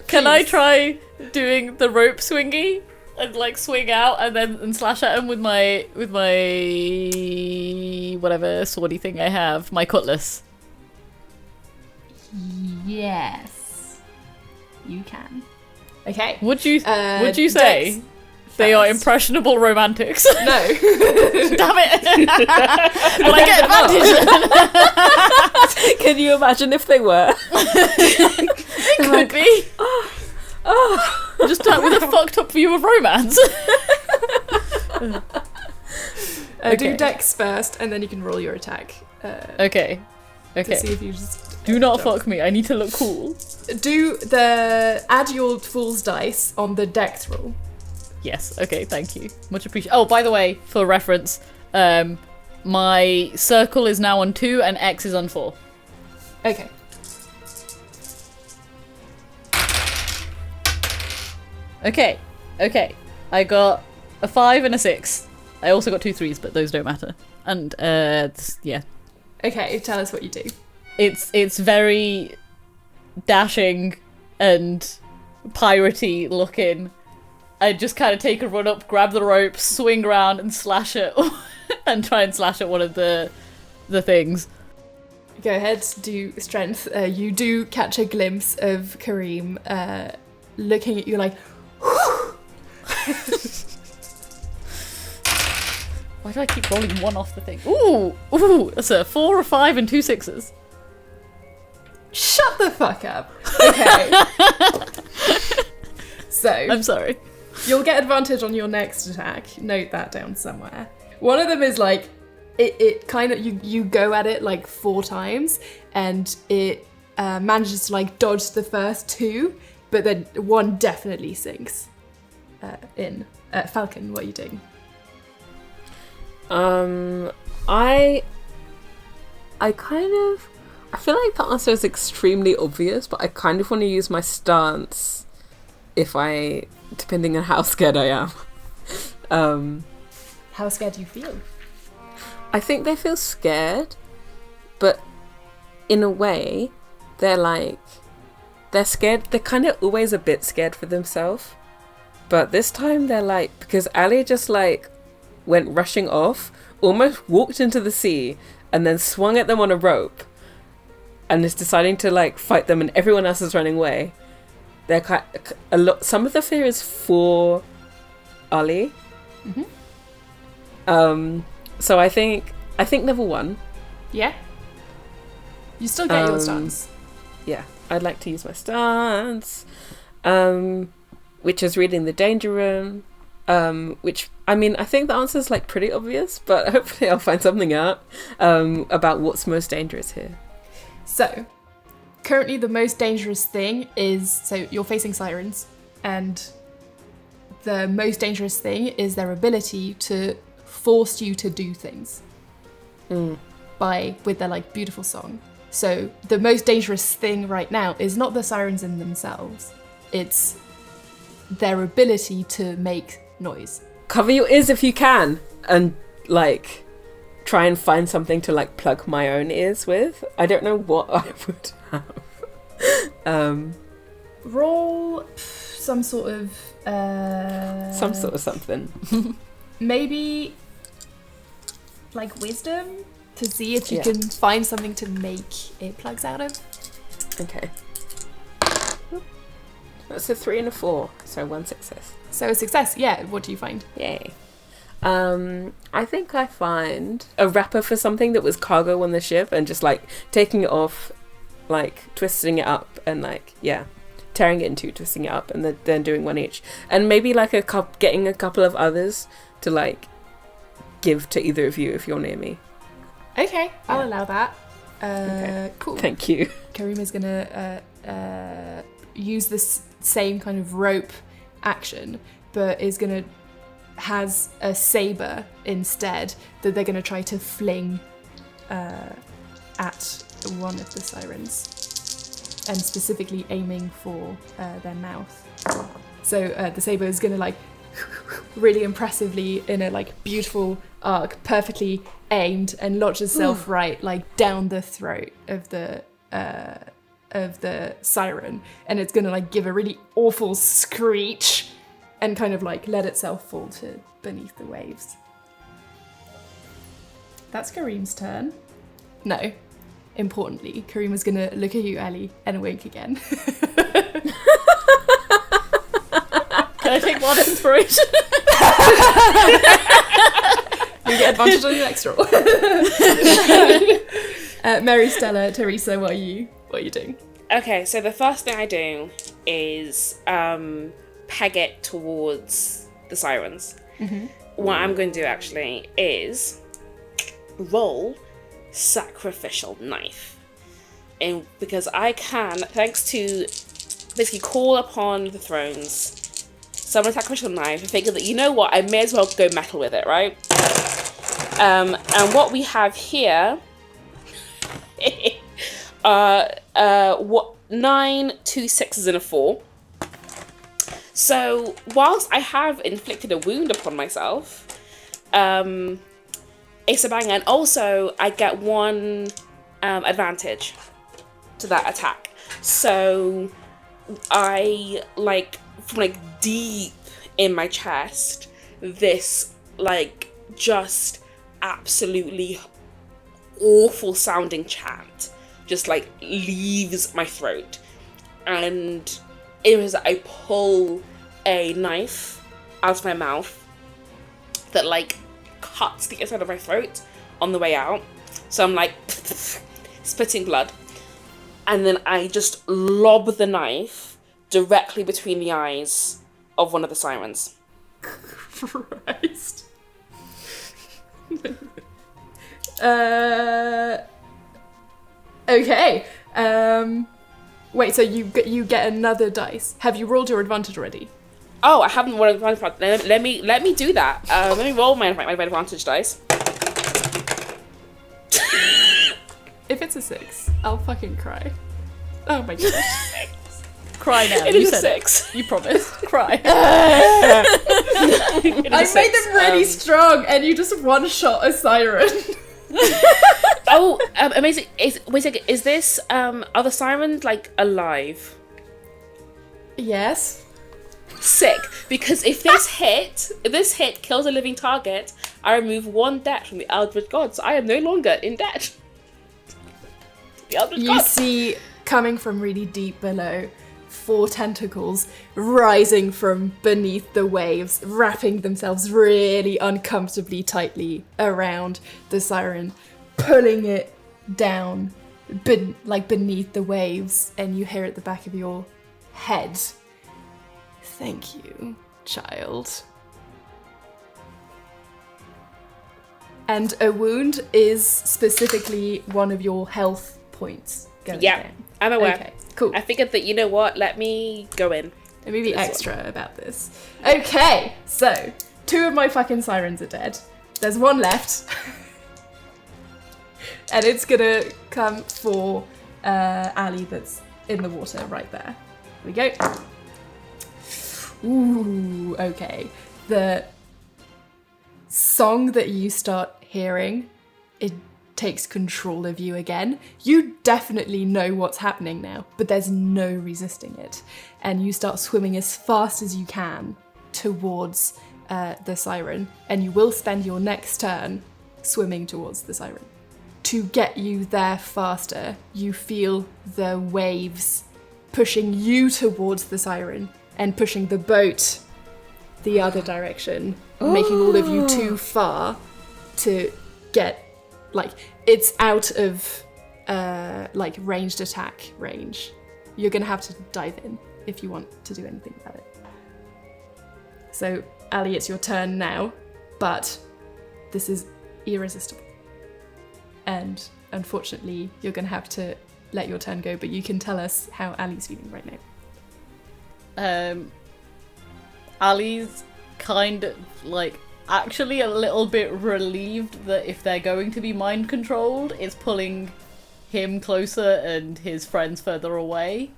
C: Can I try doing the rope swingy and like swing out and slash at him with my whatever swordy thing I have, my cutlass?
A: Yes, you can. Okay.
C: Would you say
A: Dex
C: they are
A: first.
C: impressionable romantics?
A: No.
C: Damn it! But I get advantage.
B: Can you imagine if they were?
C: It could be. Just with a fucked up view of romance.
A: Do
C: Okay.
A: Dex first, and then you can roll your attack.
C: Okay.
A: To see if you just
C: Do not fuck me. I need to look cool.
A: add your fool's dice on the Dex roll.
C: Yes. Okay. Thank you. Much appreciated. Oh, by the way, for reference, my circle is now on 2 and X is on 4.
A: Okay.
C: Okay. I got a 5 and a 6. I also got 2 3s, but those don't matter. And yeah,
A: Okay, tell us what you do.
C: it's very dashing and piratey looking. I just kind of take a run up, grab the rope, swing around, and slash it, and try and slash at one of the things.
A: Go ahead, do strength. You do catch a glimpse of Kareem looking at you like,
C: Why do I keep rolling 1 off the thing? Ooh, that's a 4, a 5, and 2 6s.
A: shut the fuck up. Okay. So,
C: I'm sorry.
A: you'll get advantage on your next attack. Note that down somewhere. One of them is like, it kind of, you go at it like 4 times, and it manages to like dodge the first two, but then one definitely sinks in. Falcon, what are you doing?
B: I feel like the answer is extremely obvious, but I kind of want to use my stance depending on how scared I am.
A: How scared do you feel?
B: I think they feel scared, but in a way, they're scared. They're kind of always a bit scared for themselves. But this time they're like, because Ali just like went rushing off, almost walked into the sea, and then swung at them on a rope, and is deciding to like fight them, and everyone else is running away. They're some of the fear is for Ali.
A: Mm-hmm.
B: So I think level 1.
A: Yeah. You still get your stance.
B: Yeah, I'd like to use my stance, which is reading the danger room. Which, I mean, I think the answer is like pretty obvious, but hopefully I'll find something out about what's most dangerous here.
A: So, currently the most dangerous thing is, so you're facing sirens, and the most dangerous thing is their ability to force you to do things with their like beautiful song. So the most dangerous thing right now is not the sirens in themselves, it's their ability to make noise.
B: Cover your ears if you can, and like try and find something to like plug my own ears with. I don't know what I would have.
A: Roll some sort of
B: something.
A: Maybe like wisdom to see if you can find something to make earplugs out of.
B: Okay. That's a 3 and a 4, so 1 success.
A: So a success, yeah. What do you find?
B: Yay. I think I find a wrapper for something that was cargo on the ship, and just like taking it off, like twisting it up, and like tearing it in two, twisting it up, and then doing one each, and maybe like getting a couple of others to like give to either of you if you're near me.
A: Okay, I'll allow that.
B: Okay.
A: Cool.
B: Thank you.
A: Karima's gonna use this same kind of rope action, but has a saber instead that they're gonna try to fling at one of the sirens, and specifically aiming for their mouth. So the saber is gonna like really impressively in a like beautiful arc, perfectly aimed, and launch itself right like down the throat of the siren, and it's gonna like give a really awful screech and kind of like let itself fall to beneath the waves. That's Kareem's turn. No. Importantly, Karima's gonna look at you, Ali, and wink again.
C: Can I take one inspiration?
A: You get advantage on your next roll. Mary, Stella, Teresa, what are you doing?
D: Okay, so the first thing I do is peg it towards the sirens.
A: Mm-hmm.
D: What I'm going to do actually is roll sacrificial knife, and because I can, thanks to basically call upon the thrones, summon a sacrificial knife, I figure that, you know what, I may as well go metal with it, right? And what we have here what 9, 2 6s and a 4. So whilst I have inflicted a wound upon myself, it's a bang, and also I get one advantage to that attack. So I from deep in my chest, this just absolutely awful sounding chant just leaves my throat, and it was I pull a knife out of my mouth that cuts the inside of my throat on the way out, so I'm spitting blood, and then I just lob the knife directly between the eyes of one of the sirens.
A: Christ. Okay. Wait, so you get another dice. Have you rolled your advantage already?
D: Oh, I haven't rolled advantage. Let me do that. Let me roll my advantage dice.
A: If it's a 6, I'll fucking cry. Oh my gosh.
C: Cry now.
D: It
C: You
D: is a
C: said
D: 6.
C: it. You promised. Cry.
A: I made them really strong, and you just one-shot a siren.
D: Oh, amazing! Wait a second. Is this are the sirens like alive?
A: Yes.
D: Sick. Because if this hit kills a living target, I remove 1 debt from the Eldritch Gods. I am no longer in debt. The Eldritch
A: You
D: Gods.
A: see, coming from really deep below, 4 tentacles rising from beneath the waves, wrapping themselves really uncomfortably tightly around the siren, pulling it down beneath the waves, and you hear at the back of your head, "Thank you, child." And a wound is specifically one of your health points going
D: Yeah,
A: down.
D: I'm aware.
A: Okay, cool.
D: I figured that, you know what, let me go in.
A: Let me be
D: This
A: extra about this. Okay, so 2 of my fucking sirens are dead. There's 1 left. And it's gonna come for Ali that's in the water right there. Here we go. Ooh, okay. The song that you start hearing, it takes control of you again. You definitely know what's happening now, but there's no resisting it. And you start swimming as fast as you can towards the siren, and you will spend your next turn swimming towards the siren. To get you there faster, you feel the waves pushing you towards the siren and pushing the boat the other direction, making all of you too far to get, it's out of ranged attack range. You're gonna have to dive in if you want to do anything about it. So Ali, it's your turn now, but this is irresistible. And unfortunately, you're gonna have to let your turn go, but you can tell us how Ali's feeling right now.
C: Ali's kind of actually a little bit relieved that if they're going to be mind controlled, it's pulling him closer and his friends further away.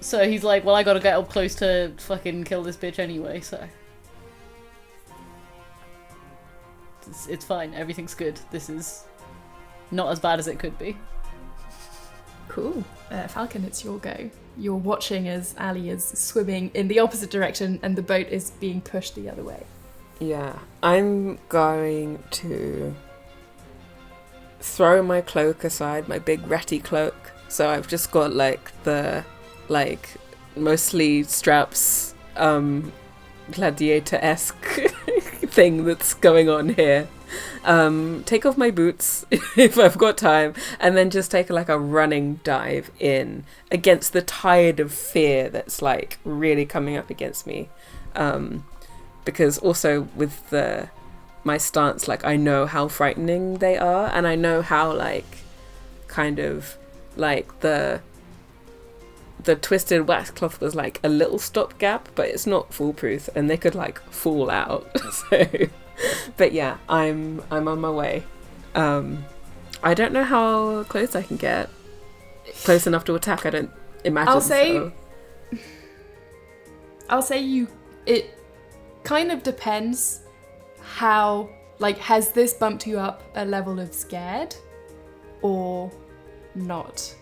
C: So he's like, well, I gotta get up close to fucking kill this bitch anyway, so. It's fine, everything's good. This is not as bad as it could be.
A: Cool. Falcon, it's your go. You're watching as Ali is swimming in the opposite direction and the boat is being pushed the other way.
B: Yeah, I'm going to throw my cloak aside, my big ratty cloak. So I've just got the mostly straps, gladiator-esque thing that's going on here. Take off my boots if I've got time, and then just take a running dive in against the tide of fear that's really coming up against me. Because also with my stance, I know how frightening they are, and I know how the twisted waxcloth was a little stopgap, but it's not foolproof, and they could fall out. So, but yeah, I'm on my way. I don't know how close I can get. Close enough to attack, I don't imagine.
A: I'll say it kind of depends how, has this bumped you up a level of scared or not?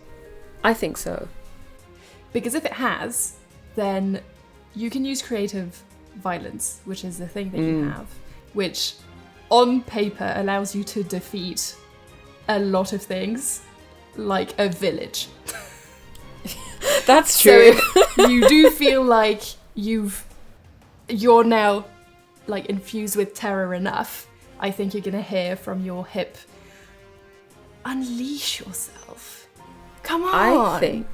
B: I think so.
A: Because if it has, then you can use creative violence, which is the thing that you have, which on paper allows you to defeat a lot of things, like a village.
B: That's true.
A: So if you do feel like you're now infused with terror enough, I think you're gonna hear from your hip, unleash yourself. Come on.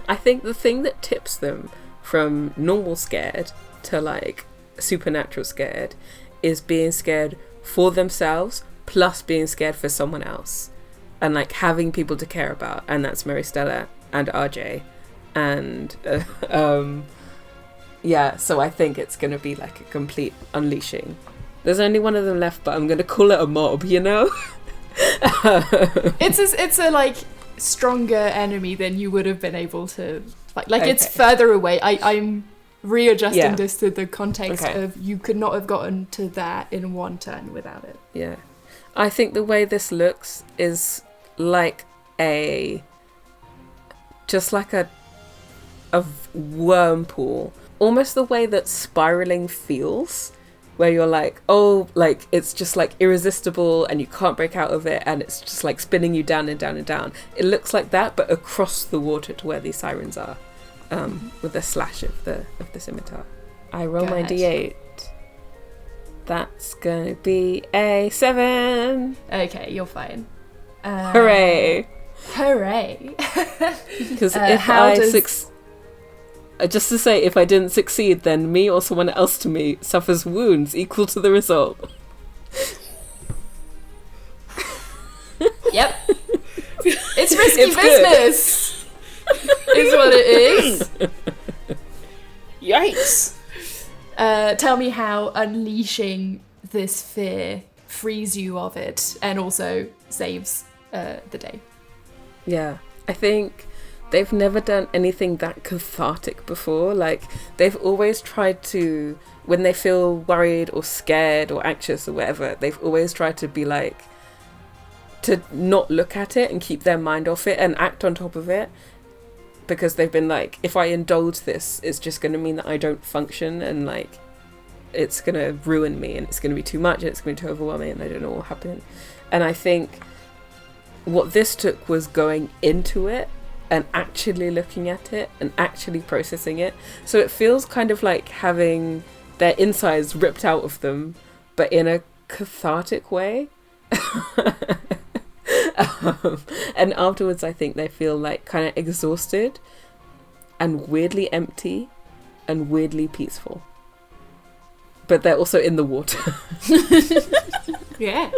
B: I think the thing that tips them from normal scared to supernatural scared is being scared for themselves plus being scared for someone else, and like having people to care about, and that's Mary Stella and RJ, and yeah, so I think it's gonna be like a complete unleashing. There's only one of them left, but I'm gonna call it a mob, you know.
A: It's a like stronger enemy than you would have been able to like okay. It's further away. I'm readjusting this to the context of you could not have gotten to that in one turn without it.
B: Yeah, I think the way this looks is like just like a worm pool, almost the way that spiraling feels, where you're like, oh, like it's just like irresistible and you can't break out of it, and it's just like spinning you down and down and down. It looks like that, but across the water to where these sirens are, with the slash of the scimitar. I roll my d8. That's gonna be a 7.
A: Okay, you're fine.
B: Hooray!
A: Hooray!
B: Because just to say, if I didn't succeed, then me or someone else to me suffers wounds equal to the result.
A: Yep. It's risky business! Is what it is.
D: Yikes.
A: Tell me how unleashing this fear frees you of it and also saves the day.
B: Yeah, I think they've never done anything that cathartic before. Like, they've always tried to, when they feel worried or scared or anxious or whatever, they've always tried to be like, to not look at it and keep their mind off it and act on top of it. Because they've been like, if I indulge this, it's just going to mean that I don't function, and like, it's going to ruin me, and it's going to be too much, and it's going to be too overwhelming, and I don't know what will happen. And I think what this took was going into it and actually looking at it and actually processing it. So it feels kind of like having their insides ripped out of them, but in a cathartic way. And afterwards I think they feel like kind of exhausted and weirdly empty and weirdly peaceful, but they're also in the water.
A: Yeah,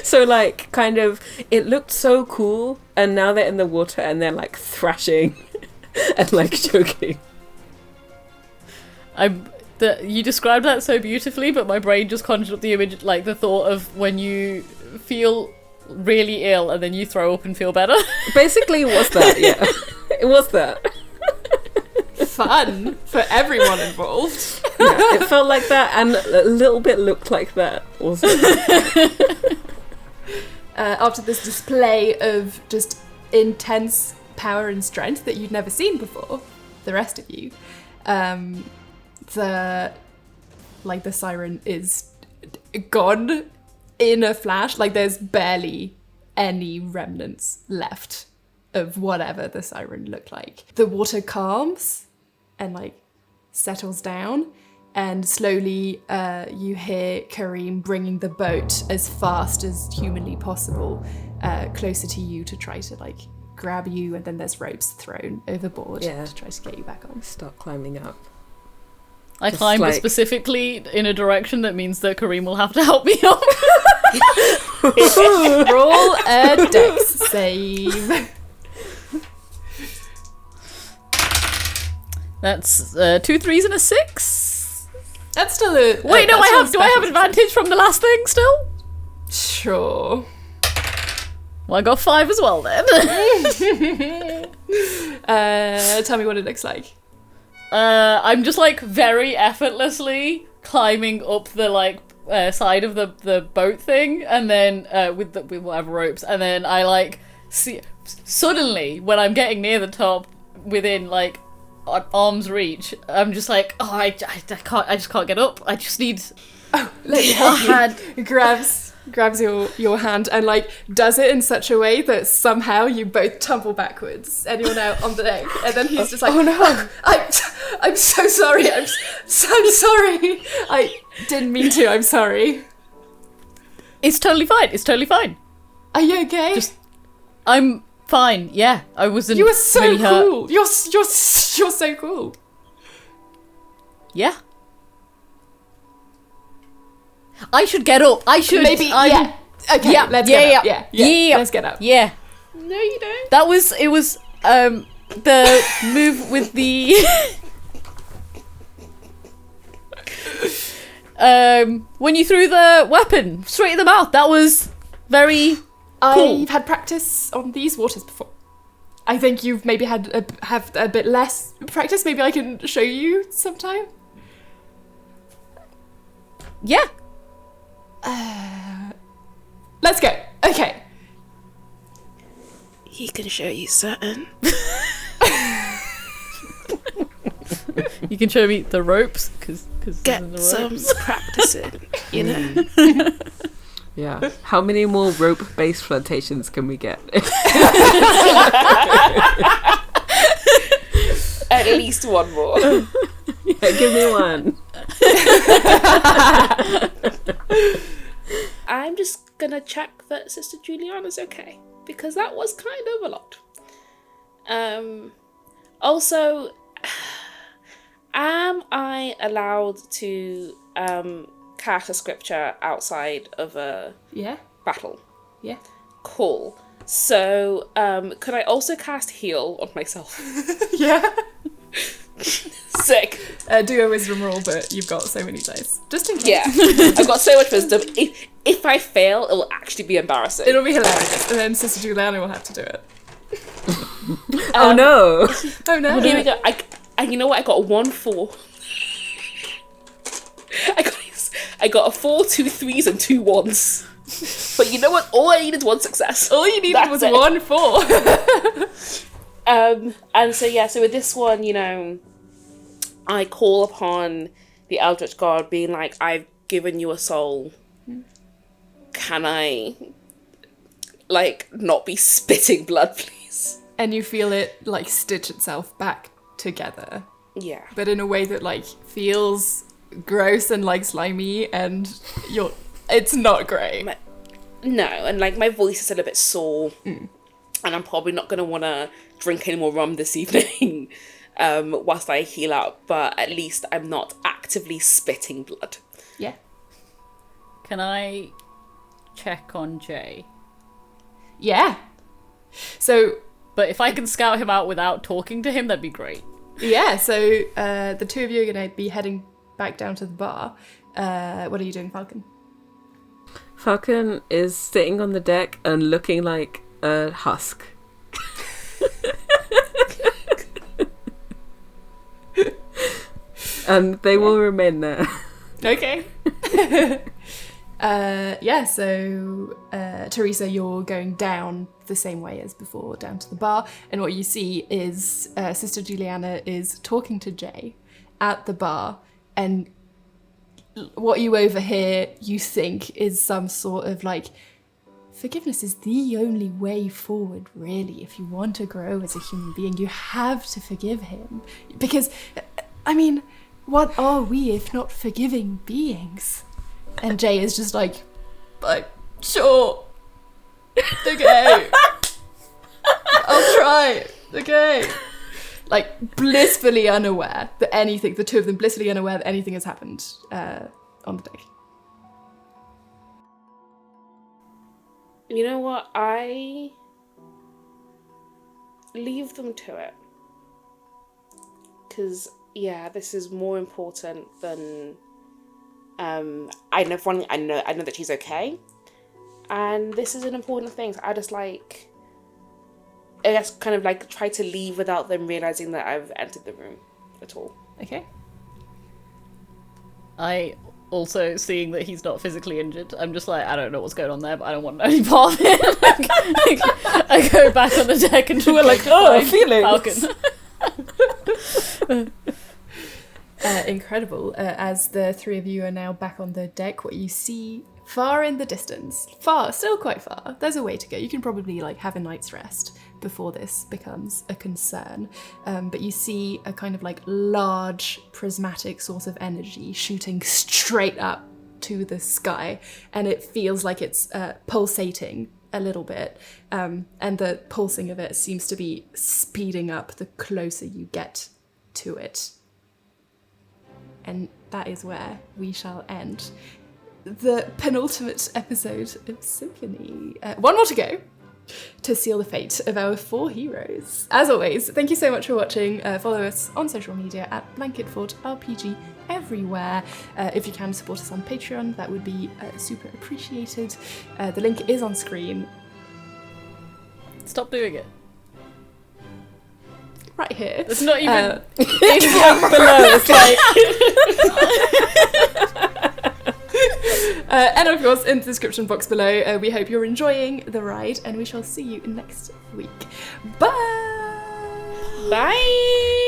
B: so like kind of it looked so cool, and now they're in the water and they're like thrashing and like choking.
C: You described that so beautifully, but my brain just conjured up the image, like the thought of when you feel really ill and then you throw up and feel better.
B: Basically, it was that. Yeah, it was that.
A: Fun for everyone involved.
B: Yeah, it felt like that, and a little bit looked like that also.
A: After this display of just intense power and strength that you'd never seen before, the rest of you, the siren is gone in a flash. Like, there's barely any remnants left of whatever the siren looked like. The water calms and like settles down, and slowly you hear Kareem bringing the boat as fast as humanly possible closer to you to try to like grab you, and then there's ropes thrown overboard to try to get you back on.
B: Start climbing up.
C: I climb specifically in a direction that means that Kareem will have to help me up.
A: Roll a dex save.
C: That's 2 3s and a 6.
A: That's still a...
C: Wait, no, do I have advantage from the last thing still?
A: Sure.
C: Well, I got 5 as well then.
A: Tell me what it looks like.
C: I'm just like very effortlessly climbing up the like side of the boat thing, and then with whatever ropes, and then I like see suddenly when I'm getting near the top, within like arm's reach, I'm just like, oh, I just can't get up. I just need.
A: Oh, let me help you. Grabs your hand and like does it in such a way that somehow you both tumble backwards and you're now on the deck, and then he's just like, oh no, I'm so sorry, I'm so sorry, I didn't mean to, I'm sorry.
C: It's totally fine.
A: Are you okay?
C: I'm fine. Yeah, I wasn't.
A: You were so
C: really
A: cool.
C: Hurt.
A: You're so cool.
C: Yeah. I should get up.
A: Maybe, yeah. Okay, let's get up. Yeah. Let's get up.
C: Yeah.
D: No, you don't.
C: It was the move with the when you threw the weapon straight in the mouth. That was very cool.
A: I've had practice on these waters before. I think you've maybe have a bit less practice. Maybe I can show you sometime.
C: Yeah.
A: Let's go. Okay.
D: He can show you certain.
C: You can show me the ropes because
D: Get some practice in, you know.
B: Yeah. How many more rope-based flirtations can we get?
D: At least one more.
B: Yeah, give me one.
D: I'm just gonna check that Sister Juliana's okay, because that was kind of a lot. Also, am I allowed to cast a scripture outside of a battle?
A: Yeah.
D: Cool. So, could I also cast heal on myself?
A: Yeah.
D: Sick.
A: Do a wisdom roll, but you've got so many dice. Just in case.
D: Yeah. I've got so much wisdom. If I fail, it will actually be embarrassing.
A: It'll be hilarious. And then Sister Juliana will have to do it.
B: Oh no.
A: Oh no.
D: Here we go. You know what? I got 1 4. I got a 4, 2 3s, and 2 1s. But you know what? All I need is 1 success.
A: All you needed was 1 4.
D: And so so with this one, you know, I call upon the Eldritch God, being like, I've given you a soul. Can I, like, not be spitting blood, please?
A: And you feel it, like, stitch itself back together.
D: Yeah.
A: But in a way that, like, feels gross and, like, slimy, and it's not great.
D: No, and, like, my voice is a little bit sore. And I'm probably not going to want to drink any more rum this evening whilst I heal up. But at least I'm not actively spitting blood.
A: Yeah.
C: Can I check on Jay?
A: Yeah. So...
C: But if I can scout him out without talking to him, that'd be great.
A: Yeah, so the two of you are going to be heading back down to the bar. What are you doing, Falcon?
B: Falcon is sitting on the deck and looking like a husk. And they will remain there.
A: Okay. So Teresa, you're going down the same way as before, down to the bar, and what you see is Sister Juliana is talking to Jay at the bar, and what you overhear, you think, is some sort of like, forgiveness is the only way forward, really. If you want to grow as a human being, you have to forgive him. Because, I mean, what are we if not forgiving beings? And Jay is just like, sure. Okay. I'll try. Okay. Like, blissfully unaware that anything, the two of them blissfully unaware that anything has happened on the deck.
D: You know what? I leave them to it. Because, this is more important than... I know that she's okay. And this is an important thing. So I just kind of like try to leave without them realizing that I've entered the room at all.
A: Okay.
C: I also, seeing that he's not physically injured, I'm just like, I don't know what's going on there, but I don't want any part of it. I go back on the deck and we're like, oh, feelings.
A: Falcon. Incredible. As the three of you are now back on the deck, what you see far in the distance, still quite far, there's a way to go. You can probably have a night's rest before this becomes a concern. But you see a kind of large prismatic source of energy shooting straight up to the sky, and it feels like it's pulsating a little bit. And the pulsing of it seems to be speeding up the closer you get to it. And that is where we shall end. the penultimate episode of Symphony. One more to go to seal the fate of our 4 heroes. As always, thank you so much for watching. Follow us on social media at BlanketFortRPG everywhere. If you can support us on Patreon, that would be super appreciated. The link is on screen.
C: Stop doing it.
A: Right here.
C: It's not even...
B: It's like below. It's like...
A: And of course, in the description box below, we hope you're enjoying the ride, and we shall see you next week. Bye!
D: Bye!